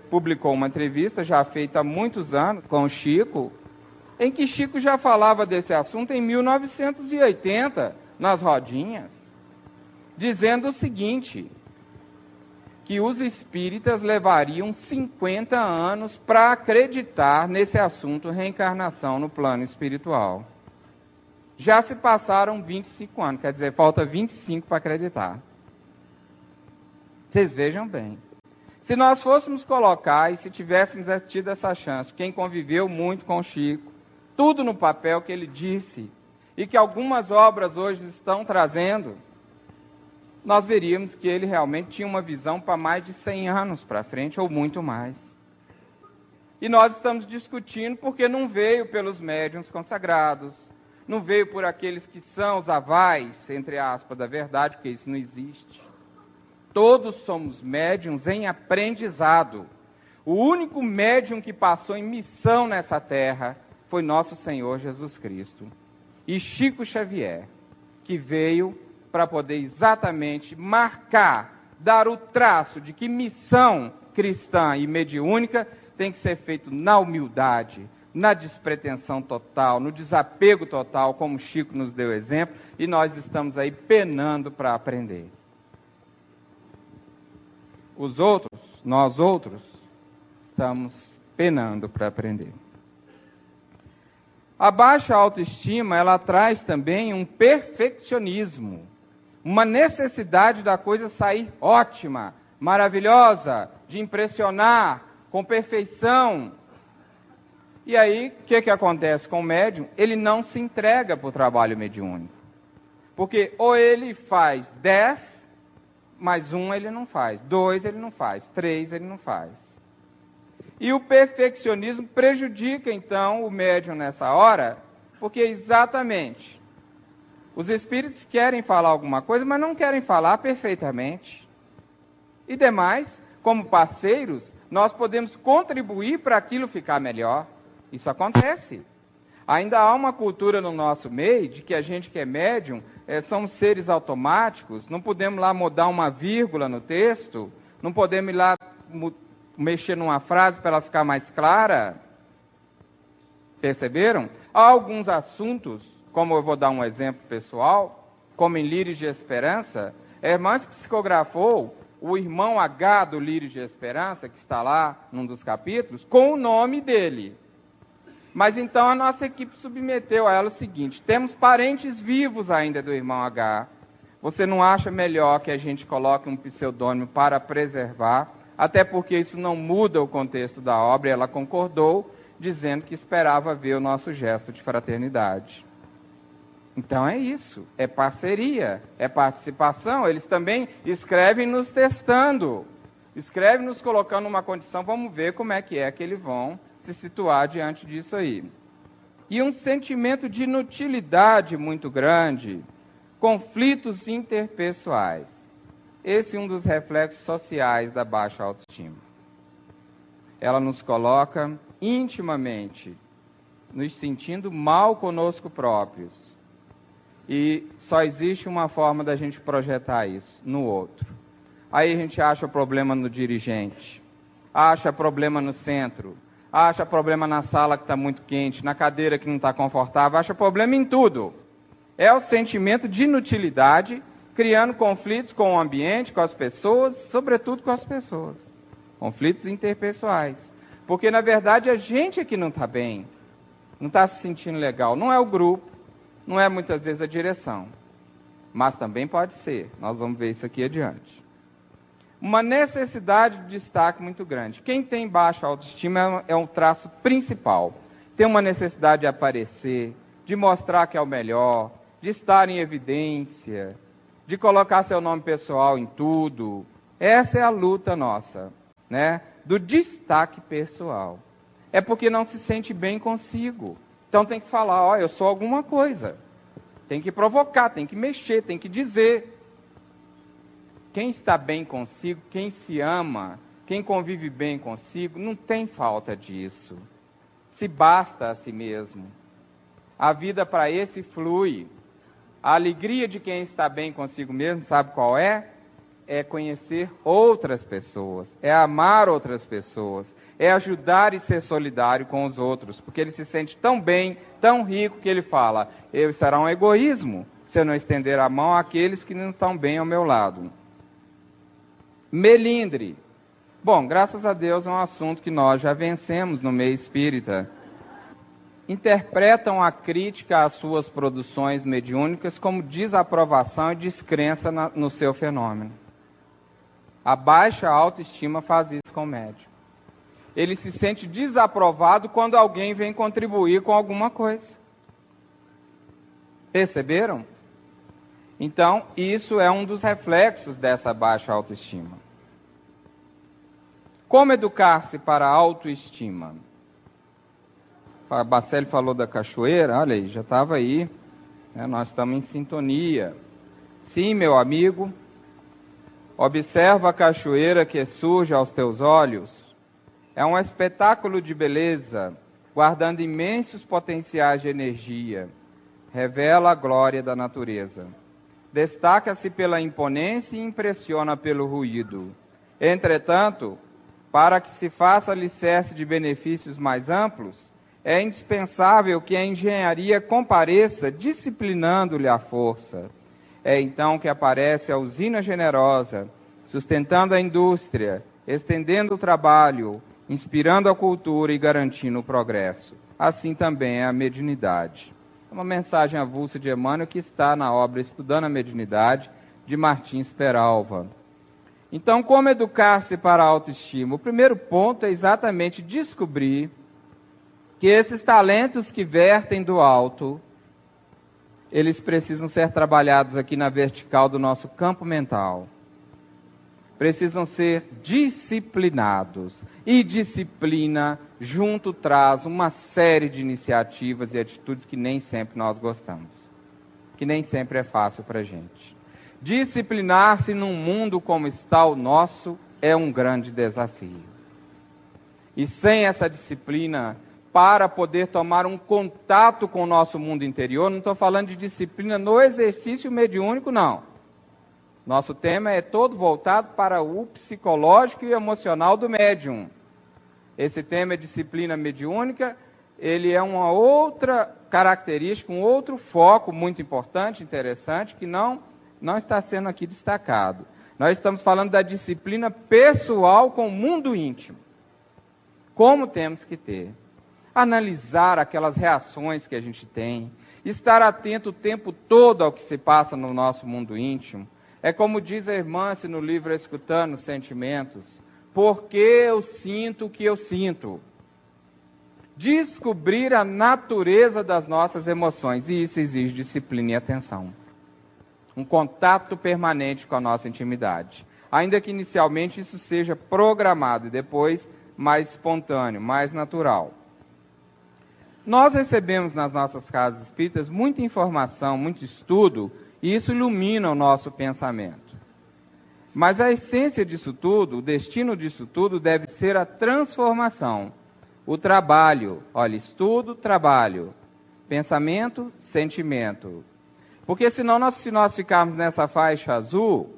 publicou uma entrevista, já feita há muitos anos, com o Chico, em que Chico já falava desse assunto em 1980, nas rodinhas, dizendo o seguinte, que os espíritas levariam 50 anos para acreditar nesse assunto reencarnação no plano espiritual. Já se passaram 25 anos, quer dizer, falta 25 para acreditar. Vocês vejam bem. Se nós fôssemos colocar, e se tivéssemos tido essa chance, quem conviveu muito com o Chico, tudo no papel que ele disse, e que algumas obras hoje estão trazendo, nós veríamos que ele realmente tinha uma visão para mais de 100 anos para frente, ou muito mais. E nós estamos discutindo porque não veio pelos médiuns consagrados, não veio por aqueles que são os avais, entre aspas, da verdade, porque isso não existe. Todos somos médiuns em aprendizado. O único médium que passou em missão nessa terra foi nosso Senhor Jesus Cristo. E Chico Xavier, que veio para poder exatamente marcar, dar o traço de que missão cristã e mediúnica tem que ser feito na humildade, na despretensão total, no desapego total, como Chico nos deu exemplo, e nós estamos aí penando para aprender. Os outros, nós outros, estamos penando para aprender. A baixa autoestima, ela traz também um perfeccionismo, uma necessidade da coisa sair ótima, maravilhosa, de impressionar, com perfeição. E aí, o que acontece com o médium? Ele não se entrega para o trabalho mediúnico. Porque ou ele faz 10, mais 1 ele não faz, 2 ele não faz, 3 ele não faz. E o perfeccionismo prejudica, então, o médium nessa hora, porque exatamente os espíritos querem falar alguma coisa, mas não querem falar perfeitamente. E demais, como parceiros, nós podemos contribuir para aquilo ficar melhor. Isso acontece. Ainda há uma cultura no nosso meio de que a gente que é médium somos seres automáticos, não podemos lá mudar uma vírgula no texto, não podemos ir lá mexer numa frase para ela ficar mais clara. Perceberam? Há alguns assuntos, como eu vou dar um exemplo pessoal, como em Lírios de Esperança, a irmã psicografou o irmão H do Lírios de Esperança, que está lá num dos capítulos, com o nome dele. Mas então a nossa equipe submeteu a ela o seguinte: temos parentes vivos ainda do irmão H. Você não acha melhor que a gente coloque um pseudônimo para preservar? Até porque isso não muda o contexto da obra, e ela concordou, dizendo que esperava ver o nosso gesto de fraternidade. Então é isso, é parceria, é participação. Eles também escrevem nos testando, escrevem nos colocando numa condição, vamos ver como é que eles vão se situar diante disso aí. E um sentimento de inutilidade muito grande, conflitos interpessoais. Esse é um dos reflexos sociais da baixa autoestima. Ela nos coloca intimamente nos sentindo mal conosco próprios. E só existe uma forma da gente projetar isso, no outro. Aí a gente acha problema no dirigente, acha problema no centro, acha problema na sala que está muito quente, na cadeira que não está confortável, acha problema em tudo. É o sentimento de inutilidade, criando conflitos com o ambiente, com as pessoas, sobretudo com as pessoas. Conflitos interpessoais. Porque, na verdade, a gente é que não está bem, não está se sentindo legal. Não é o grupo, não é muitas vezes a direção. Mas também pode ser. Nós vamos ver isso aqui adiante. Uma necessidade de destaque muito grande. Quem tem baixa autoestima é um traço principal. Tem uma necessidade de aparecer, de mostrar que é o melhor, de estar em evidência, de colocar seu nome pessoal em tudo. Essa é a luta nossa, né? Do destaque pessoal. É porque não se sente bem consigo. Então tem que falar, eu sou alguma coisa. Tem que provocar, tem que mexer, tem que dizer. Quem está bem consigo, quem se ama, quem convive bem consigo, não tem falta disso. Se basta a si mesmo. A vida para esse flui. A alegria de quem está bem consigo mesmo, sabe qual é? É conhecer outras pessoas, é amar outras pessoas, é ajudar e ser solidário com os outros, porque ele se sente tão bem, tão rico, que ele fala, será um egoísmo se eu não estender a mão àqueles que não estão bem ao meu lado. Melindre. Bom, graças a Deus é um assunto que nós já vencemos no meio espírita. Interpretam a crítica às suas produções mediúnicas como desaprovação e descrença no seu fenômeno. A baixa autoestima faz isso com o médium. Ele se sente desaprovado quando alguém vem contribuir com alguma coisa. Perceberam? Então, isso é um dos reflexos dessa baixa autoestima. Como educar-se para a autoestima? A Bacelli falou da cachoeira, olha aí, já estava aí, né? Nós estamos em sintonia. Sim, meu amigo, observa a cachoeira que surge aos teus olhos. É um espetáculo de beleza, guardando imensos potenciais de energia. Revela a glória da natureza. Destaca-se pela imponência e impressiona pelo ruído. Entretanto, para que se faça alicerce de benefícios mais amplos, é indispensável que a engenharia compareça disciplinando-lhe a força. É então que aparece a usina generosa, sustentando a indústria, estendendo o trabalho, inspirando a cultura e garantindo o progresso. Assim também é a mediunidade. É uma mensagem avulsa de Emmanuel que está na obra Estudando a Mediunidade, de Martins Peralva. Então, como educar-se para a autoestima? O primeiro ponto é exatamente descobrir que esses talentos que vertem do alto, eles precisam ser trabalhados aqui na vertical do nosso campo mental. Precisam ser disciplinados. E disciplina, junto, traz uma série de iniciativas e atitudes que nem sempre nós gostamos. Que nem sempre é fácil para a gente. Disciplinar-se num mundo como está o nosso é um grande desafio. E sem essa disciplina, para poder tomar um contato com o nosso mundo interior, não estou falando de disciplina no exercício mediúnico, não. Nosso tema é todo voltado para o psicológico e emocional do médium. Esse tema é disciplina mediúnica, ele é uma outra característica, um outro foco muito importante, interessante, que não está sendo aqui destacado. Nós estamos falando da disciplina pessoal com o mundo íntimo. Como temos que ter? Analisar aquelas reações que a gente tem, estar atento o tempo todo ao que se passa no nosso mundo íntimo. É como diz a irmã no livro Escutando Sentimentos, porque eu sinto o que eu sinto. Descobrir a natureza das nossas emoções, e isso exige disciplina e atenção. Um contato permanente com a nossa intimidade. Ainda que inicialmente isso seja programado e depois mais espontâneo, mais natural. Nós recebemos nas nossas casas espíritas muita informação, muito estudo, e isso ilumina o nosso pensamento. Mas a essência disso tudo, o destino disso tudo, deve ser a transformação. O trabalho, olha, estudo, trabalho, pensamento, sentimento. Porque senão, se nós ficarmos nessa faixa azul,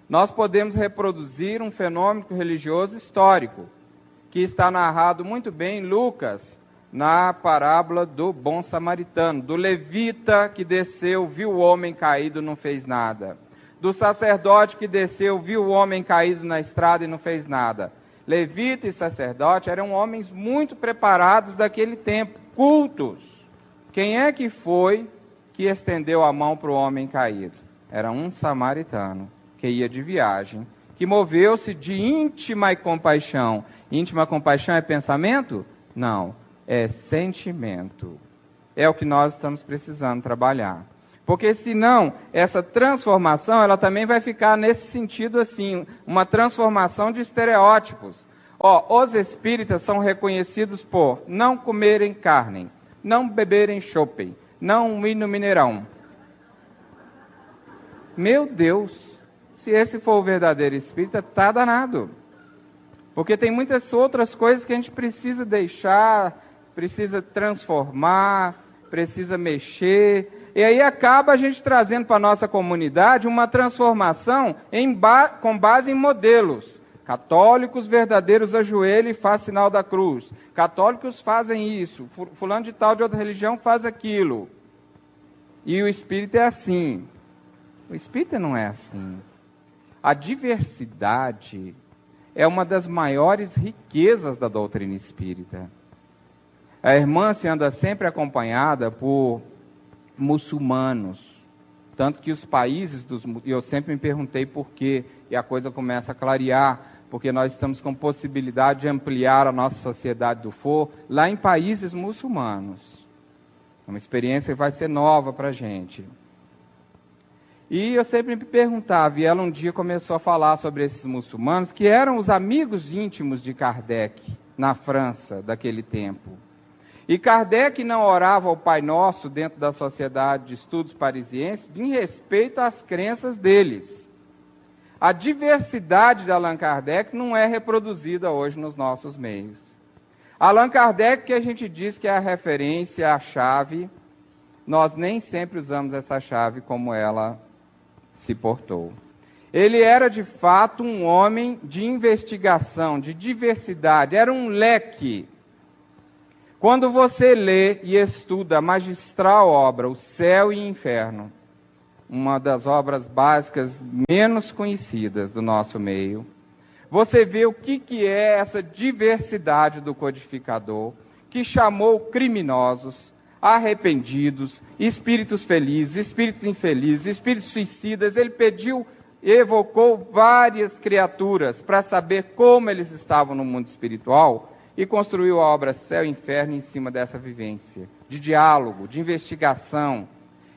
nós podemos reproduzir um fenômeno religioso histórico, que está narrado muito bem em Lucas, na parábola do bom samaritano, do levita que desceu, viu o homem caído e não fez nada. Do sacerdote que desceu, viu o homem caído na estrada e não fez nada. Levita e sacerdote eram homens muito preparados daquele tempo, cultos. Quem é que foi que estendeu a mão para o homem caído? Era um samaritano, que ia de viagem, que moveu-se de íntima compaixão. Íntima compaixão é pensamento? Não. É sentimento. É o que nós estamos precisando trabalhar. Porque senão, essa transformação, ela também vai ficar nesse sentido assim, uma transformação de estereótipos. Os espíritas são reconhecidos por não comerem carne, não beberem chope, não ir no Mineirão. Meu Deus, Se esse for o verdadeiro espírita, está danado. Porque tem muitas outras coisas que a gente precisa deixar, precisa transformar, precisa mexer. E aí acaba a gente trazendo para a nossa comunidade uma transformação com base em modelos. Católicos verdadeiros ajoelham e faz sinal da cruz. Católicos fazem isso. Fulano de tal de outra religião faz aquilo. E o espírita é assim. O espírita não é assim. A diversidade é uma das maiores riquezas da doutrina espírita. A irmã se anda sempre acompanhada por muçulmanos. Tanto que os países e eu sempre me perguntei por quê, e a coisa começa a clarear, porque nós estamos com possibilidade de ampliar a nossa sociedade do for lá em países muçulmanos. Uma experiência que vai ser nova para a gente. E eu sempre me perguntava, e ela um dia começou a falar sobre esses muçulmanos, que eram os amigos íntimos de Kardec, na França, daquele tempo. E Kardec não orava ao Pai Nosso dentro da Sociedade de Estudos Parisienses em respeito às crenças deles. A diversidade de Allan Kardec não é reproduzida hoje nos nossos meios. Allan Kardec, que a gente diz que é a referência, a chave, nós nem sempre usamos essa chave como ela se portou. Ele era de fato um homem de investigação, de diversidade, era um leque. Quando você lê e estuda a magistral obra, O Céu e o Inferno, uma das obras básicas menos conhecidas do nosso meio, você vê o que é essa diversidade do codificador, que chamou criminosos, arrependidos, espíritos felizes, espíritos infelizes, espíritos suicidas. Ele evocou várias criaturas para saber como eles estavam no mundo espiritual e construiu a obra Céu e Inferno em cima dessa vivência, de diálogo, de investigação.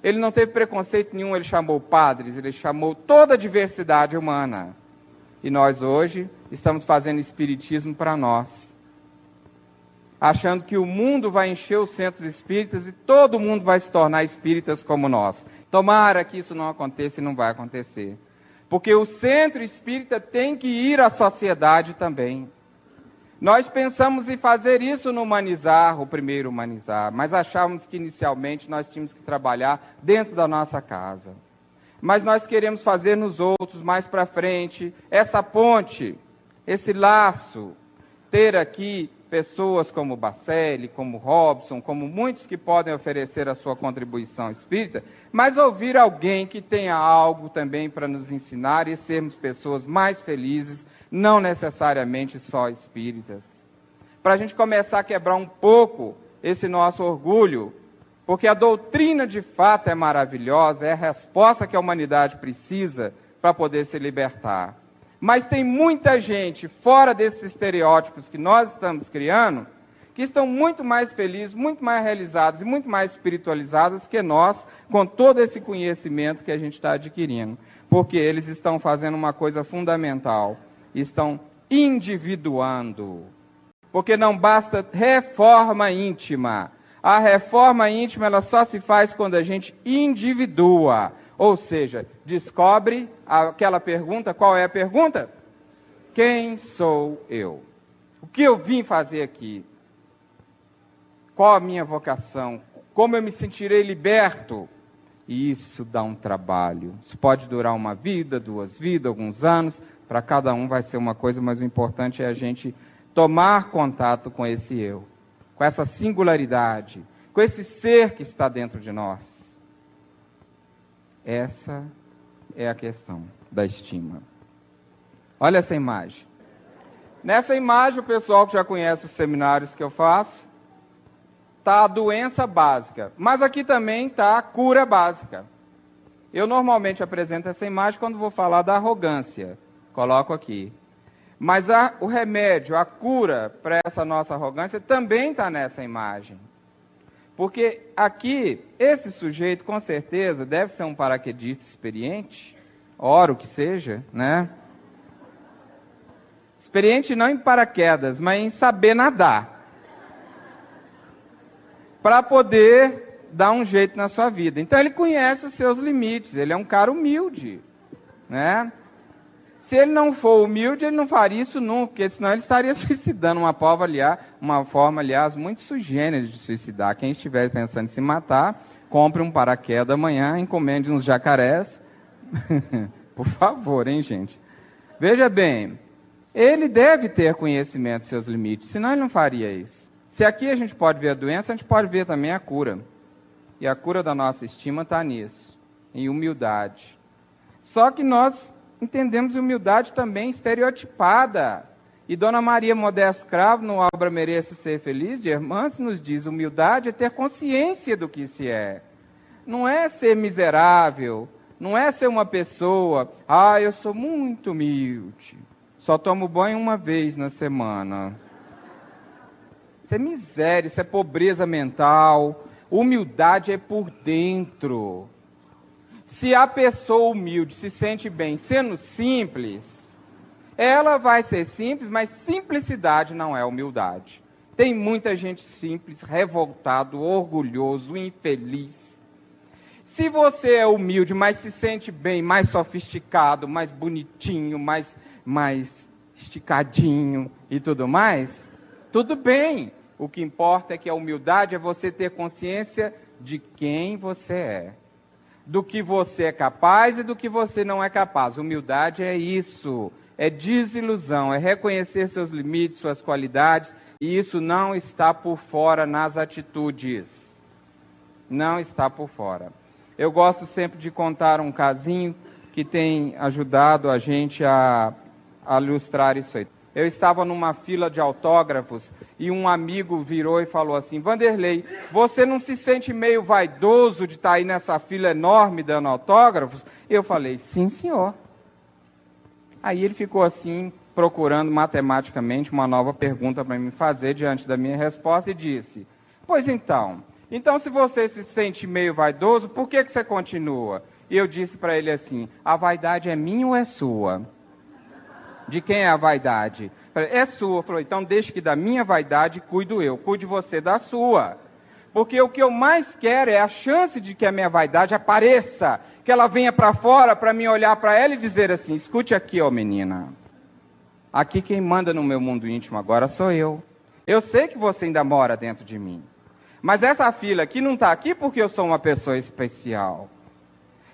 Ele não teve preconceito nenhum, ele chamou padres, ele chamou toda a diversidade humana. E nós hoje estamos fazendo espiritismo para nós, achando que o mundo vai encher os centros espíritas e todo mundo vai se tornar espíritas como nós. Tomara que isso não aconteça e não vai acontecer. Porque o centro espírita tem que ir à sociedade também. Nós pensamos em fazer isso no Humanizar, o primeiro Humanizar, mas achávamos que inicialmente nós tínhamos que trabalhar dentro da nossa casa. Mas nós queremos fazer nos outros, mais para frente, essa ponte, esse laço, ter aqui pessoas como Bacelli, como Robson, como muitos que podem oferecer a sua contribuição espírita, mas ouvir alguém que tenha algo também para nos ensinar e sermos pessoas mais felizes, não necessariamente só espíritas. Para a gente começar a quebrar um pouco esse nosso orgulho, porque a doutrina de fato é maravilhosa, é a resposta que a humanidade precisa para poder se libertar. Mas tem muita gente fora desses estereótipos que nós estamos criando, que estão muito mais felizes, muito mais realizados e muito mais espiritualizados que nós, com todo esse conhecimento que a gente está adquirindo. Porque eles estão fazendo uma coisa fundamental, estão individuando. Porque não basta reforma íntima. A reforma íntima ela só se faz quando a gente individua. Ou seja, descobre aquela pergunta. Qual é a pergunta? Quem sou eu? O que eu vim fazer aqui? Qual a minha vocação? Como eu me sentirei liberto? E isso dá um trabalho. Isso pode durar uma vida, 2 vidas, alguns anos. Para cada um vai ser uma coisa, mas o importante é a gente tomar contato com esse eu. Com essa singularidade. Com esse ser que está dentro de nós. Essa é a questão da estima. Olha essa imagem. Nessa imagem, o pessoal que já conhece os seminários que eu faço, está a doença básica. Mas aqui também está a cura básica. Eu normalmente apresento essa imagem quando vou falar da arrogância. Coloco aqui. Mas o remédio, a cura para essa nossa arrogância também está nessa imagem. Porque aqui, esse sujeito, com certeza, deve ser um paraquedista experiente, oro que seja, né? Experiente não em paraquedas, mas em saber nadar. Para poder dar um jeito na sua vida. Então ele conhece os seus limites, ele é um cara humilde, né? Se ele não for humilde, ele não faria isso nunca, porque senão ele estaria suicidando. Uma forma, aliás, muito sugênere de suicidar. Quem estiver pensando em se matar, compre um paraquedas amanhã, encomende uns jacarés. Por favor, hein, gente? Veja bem, ele deve ter conhecimento dos seus limites, senão ele não faria isso. Se aqui a gente pode ver a doença, a gente pode ver também a cura. E a cura da nossa estima está nisso, em humildade. Só que nós entendemos humildade também estereotipada. E Dona Maria Modesto Cravo, no Obra Mereça Ser Feliz, de Hermance, nos diz, humildade é ter consciência do que se é. Não é ser miserável, não é ser uma pessoa, eu sou muito humilde, só tomo banho uma vez na semana. Isso é miséria, isso é pobreza mental. Humildade é por dentro. Se a pessoa humilde se sente bem sendo simples, ela vai ser simples, mas simplicidade não é humildade. Tem muita gente simples, revoltado, orgulhoso, infeliz. Se você é humilde, mas se sente bem, mais sofisticado, mais bonitinho, mais esticadinho e tudo mais, tudo bem. O que importa é que a humildade é você ter consciência de quem você é, do que você é capaz e do que você não é capaz. Humildade é isso, é desilusão, é reconhecer seus limites, suas qualidades, e isso não está por fora nas atitudes. Não está por fora. Eu gosto sempre de contar um casinho que tem ajudado a gente a ilustrar isso aí. Eu estava numa fila de autógrafos e um amigo virou e falou assim, Vanderlei, você não se sente meio vaidoso de estar aí nessa fila enorme dando autógrafos? Eu falei, sim, senhor. Aí ele ficou assim, procurando matematicamente uma nova pergunta para me fazer diante da minha resposta e disse, pois então se você se sente meio vaidoso, por que você continua? E eu disse para ele assim, a vaidade é minha ou é sua? De quem é a vaidade? É sua. Falou, então deixe que da minha vaidade cuido eu. Cuide você da sua. Porque o que eu mais quero é a chance de que a minha vaidade apareça. Que ela venha para fora para mim olhar para ela e dizer assim, escute aqui, ó menina. Aqui quem manda no meu mundo íntimo agora sou eu. Eu sei que você ainda mora dentro de mim. Mas essa fila aqui não está aqui porque eu sou uma pessoa especial.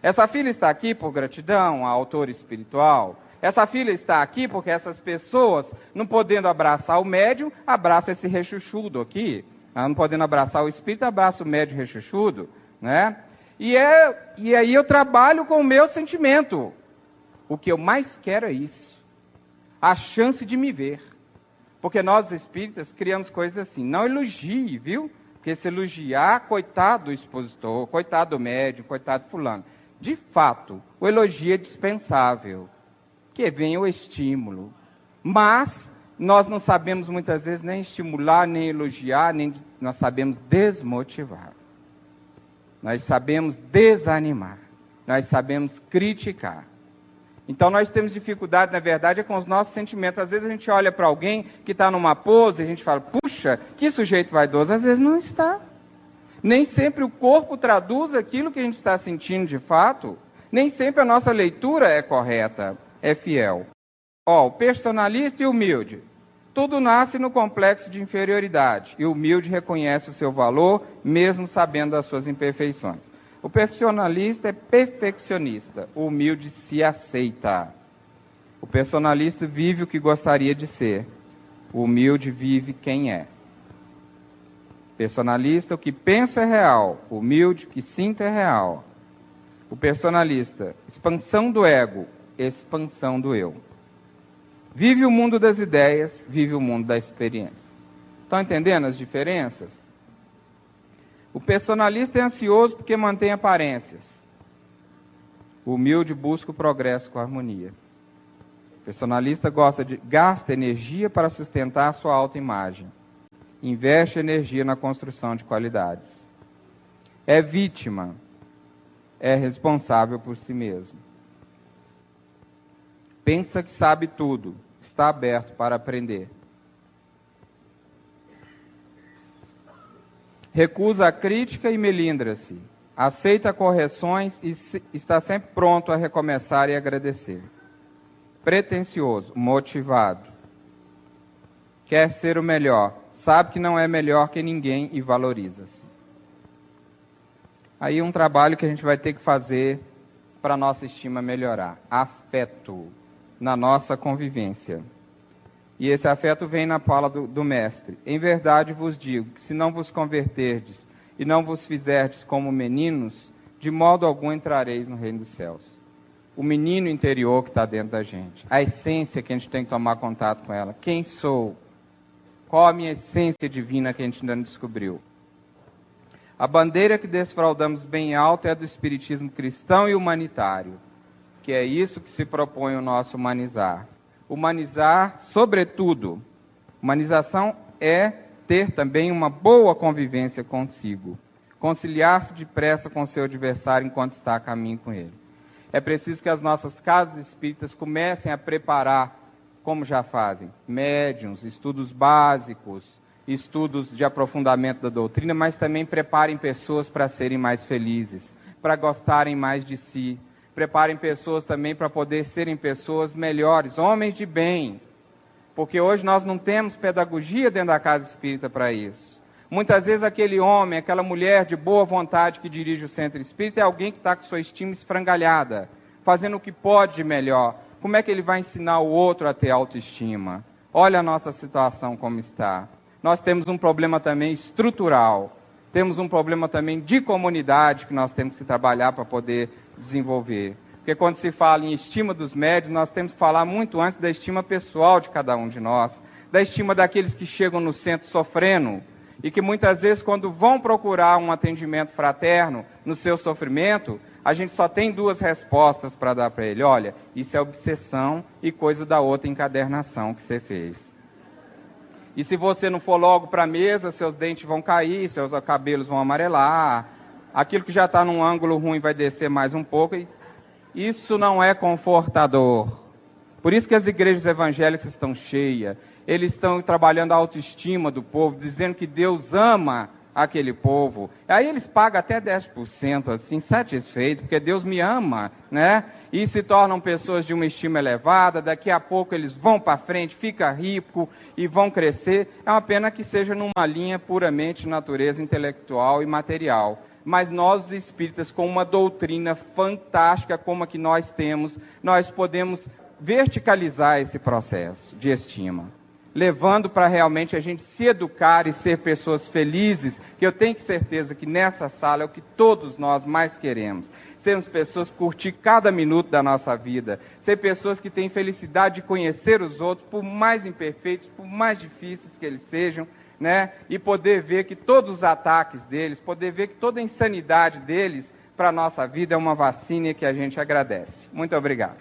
Essa fila está aqui por gratidão, a autora espiritual. Essa fila está aqui porque essas pessoas, não podendo abraçar o médium, abraça esse rechuchudo aqui. Não podendo abraçar o espírito, abraça o médium rechuchudo, né? E aí eu trabalho com o meu sentimento. O que eu mais quero é isso. A chance de me ver. Porque nós espíritas criamos coisas assim. Não elogie, viu? Porque se elogiar, coitado do expositor, coitado do médium, coitado do fulano. De fato, o elogio é dispensável. Que venha o estímulo. Mas nós não sabemos muitas vezes nem estimular, nem elogiar, nós sabemos desmotivar. Nós sabemos desanimar. Nós sabemos criticar. Então nós temos dificuldade, na verdade, com os nossos sentimentos. Às vezes a gente olha para alguém que está numa pose e a gente fala, puxa, que sujeito vaidoso. Às vezes não está. Nem sempre o corpo traduz aquilo que a gente está sentindo de fato. Nem sempre a nossa leitura é correta. É fiel. O personalista e humilde. Tudo nasce no complexo de inferioridade. E o humilde reconhece o seu valor, mesmo sabendo das suas imperfeições. O personalista é perfeccionista. O humilde se aceita. O personalista vive o que gostaria de ser. O humilde vive quem é. Personalista, o que penso é real. O humilde, o que sinto é real. O personalista, expansão do ego. Expansão do eu. Vive o mundo das ideias, vive o mundo da experiência. Estão entendendo as diferenças? O personalista é ansioso porque mantém aparências. O humilde busca o progresso com a harmonia. O personalista gasta energia para sustentar a sua autoimagem. Investe energia na construção de qualidades. É vítima. É responsável por si mesmo. Pensa que sabe tudo, está aberto para aprender. Recusa a crítica e melindra-se. Aceita correções e está sempre pronto a recomeçar e agradecer. pretensioso, motivado. Quer ser o melhor, sabe que não é melhor que ninguém e valoriza-se. Aí um trabalho que a gente vai ter que fazer para a nossa estima melhorar. Afeto na nossa convivência. E esse afeto vem na fala do mestre. Em verdade vos digo que se não vos converterdes e não vos fizerdes como meninos, de modo algum entrareis no reino dos céus. O menino interior que está dentro da gente. A essência que a gente tem que tomar contato com ela. Quem sou? Qual a minha essência divina que a gente ainda não descobriu? A bandeira que desfraldamos bem alto é a do espiritismo cristão e humanitário, que é isso que se propõe o nosso humanizar. Humanizar, sobretudo, humanização é ter também uma boa convivência consigo, conciliar-se depressa com o seu adversário enquanto está a caminho com ele. É preciso que as nossas casas espíritas comecem a preparar, como já fazem, médiuns, estudos básicos, estudos de aprofundamento da doutrina, mas também preparem pessoas para serem mais felizes, para gostarem mais de si. Preparem pessoas também para poder serem pessoas melhores, homens de bem. Porque hoje nós não temos pedagogia dentro da casa espírita para isso. Muitas vezes aquele homem, aquela mulher de boa vontade que dirige o centro espírita é alguém que está com sua estima esfrangalhada, fazendo o que pode de melhor. Como é que ele vai ensinar o outro a ter autoestima? Olha a nossa situação como está. Nós temos um problema também estrutural, temos um problema também de comunidade que nós temos que trabalhar para poder desenvolver. Porque quando se fala em estima dos médios, nós temos que falar muito antes da estima pessoal de cada um de nós, da estima daqueles que chegam no centro sofrendo e que muitas vezes quando vão procurar um atendimento fraterno no seu sofrimento, a gente só tem duas respostas para dar para ele. Olha, isso é obsessão e coisa da outra encadernação que você fez. E se você não for logo para a mesa, seus dentes vão cair, seus cabelos vão amarelar, aquilo que já está num ângulo ruim vai descer mais um pouco. E isso não é confortador. Por isso que as igrejas evangélicas estão cheias. Eles estão trabalhando a autoestima do povo, dizendo que Deus ama aquele povo. Aí eles pagam até 10%, assim, satisfeito, porque Deus me ama, né? E se tornam pessoas de uma estima elevada, daqui a pouco eles vão para frente, ficam ricos e vão crescer. É uma pena que seja numa linha puramente natureza intelectual e material. Mas nós, espíritas, com uma doutrina fantástica como a que nós temos, nós podemos verticalizar esse processo de estima, levando para realmente a gente se educar e ser pessoas felizes, que eu tenho certeza que nessa sala é o que todos nós mais queremos. Sermos pessoas que curtir cada minuto da nossa vida, ser pessoas que têm felicidade de conhecer os outros, por mais imperfeitos, por mais difíceis que eles sejam, né? E poder ver que todos os ataques deles, poder ver que toda a insanidade deles para a nossa vida é uma vacina que a gente agradece. Muito obrigado.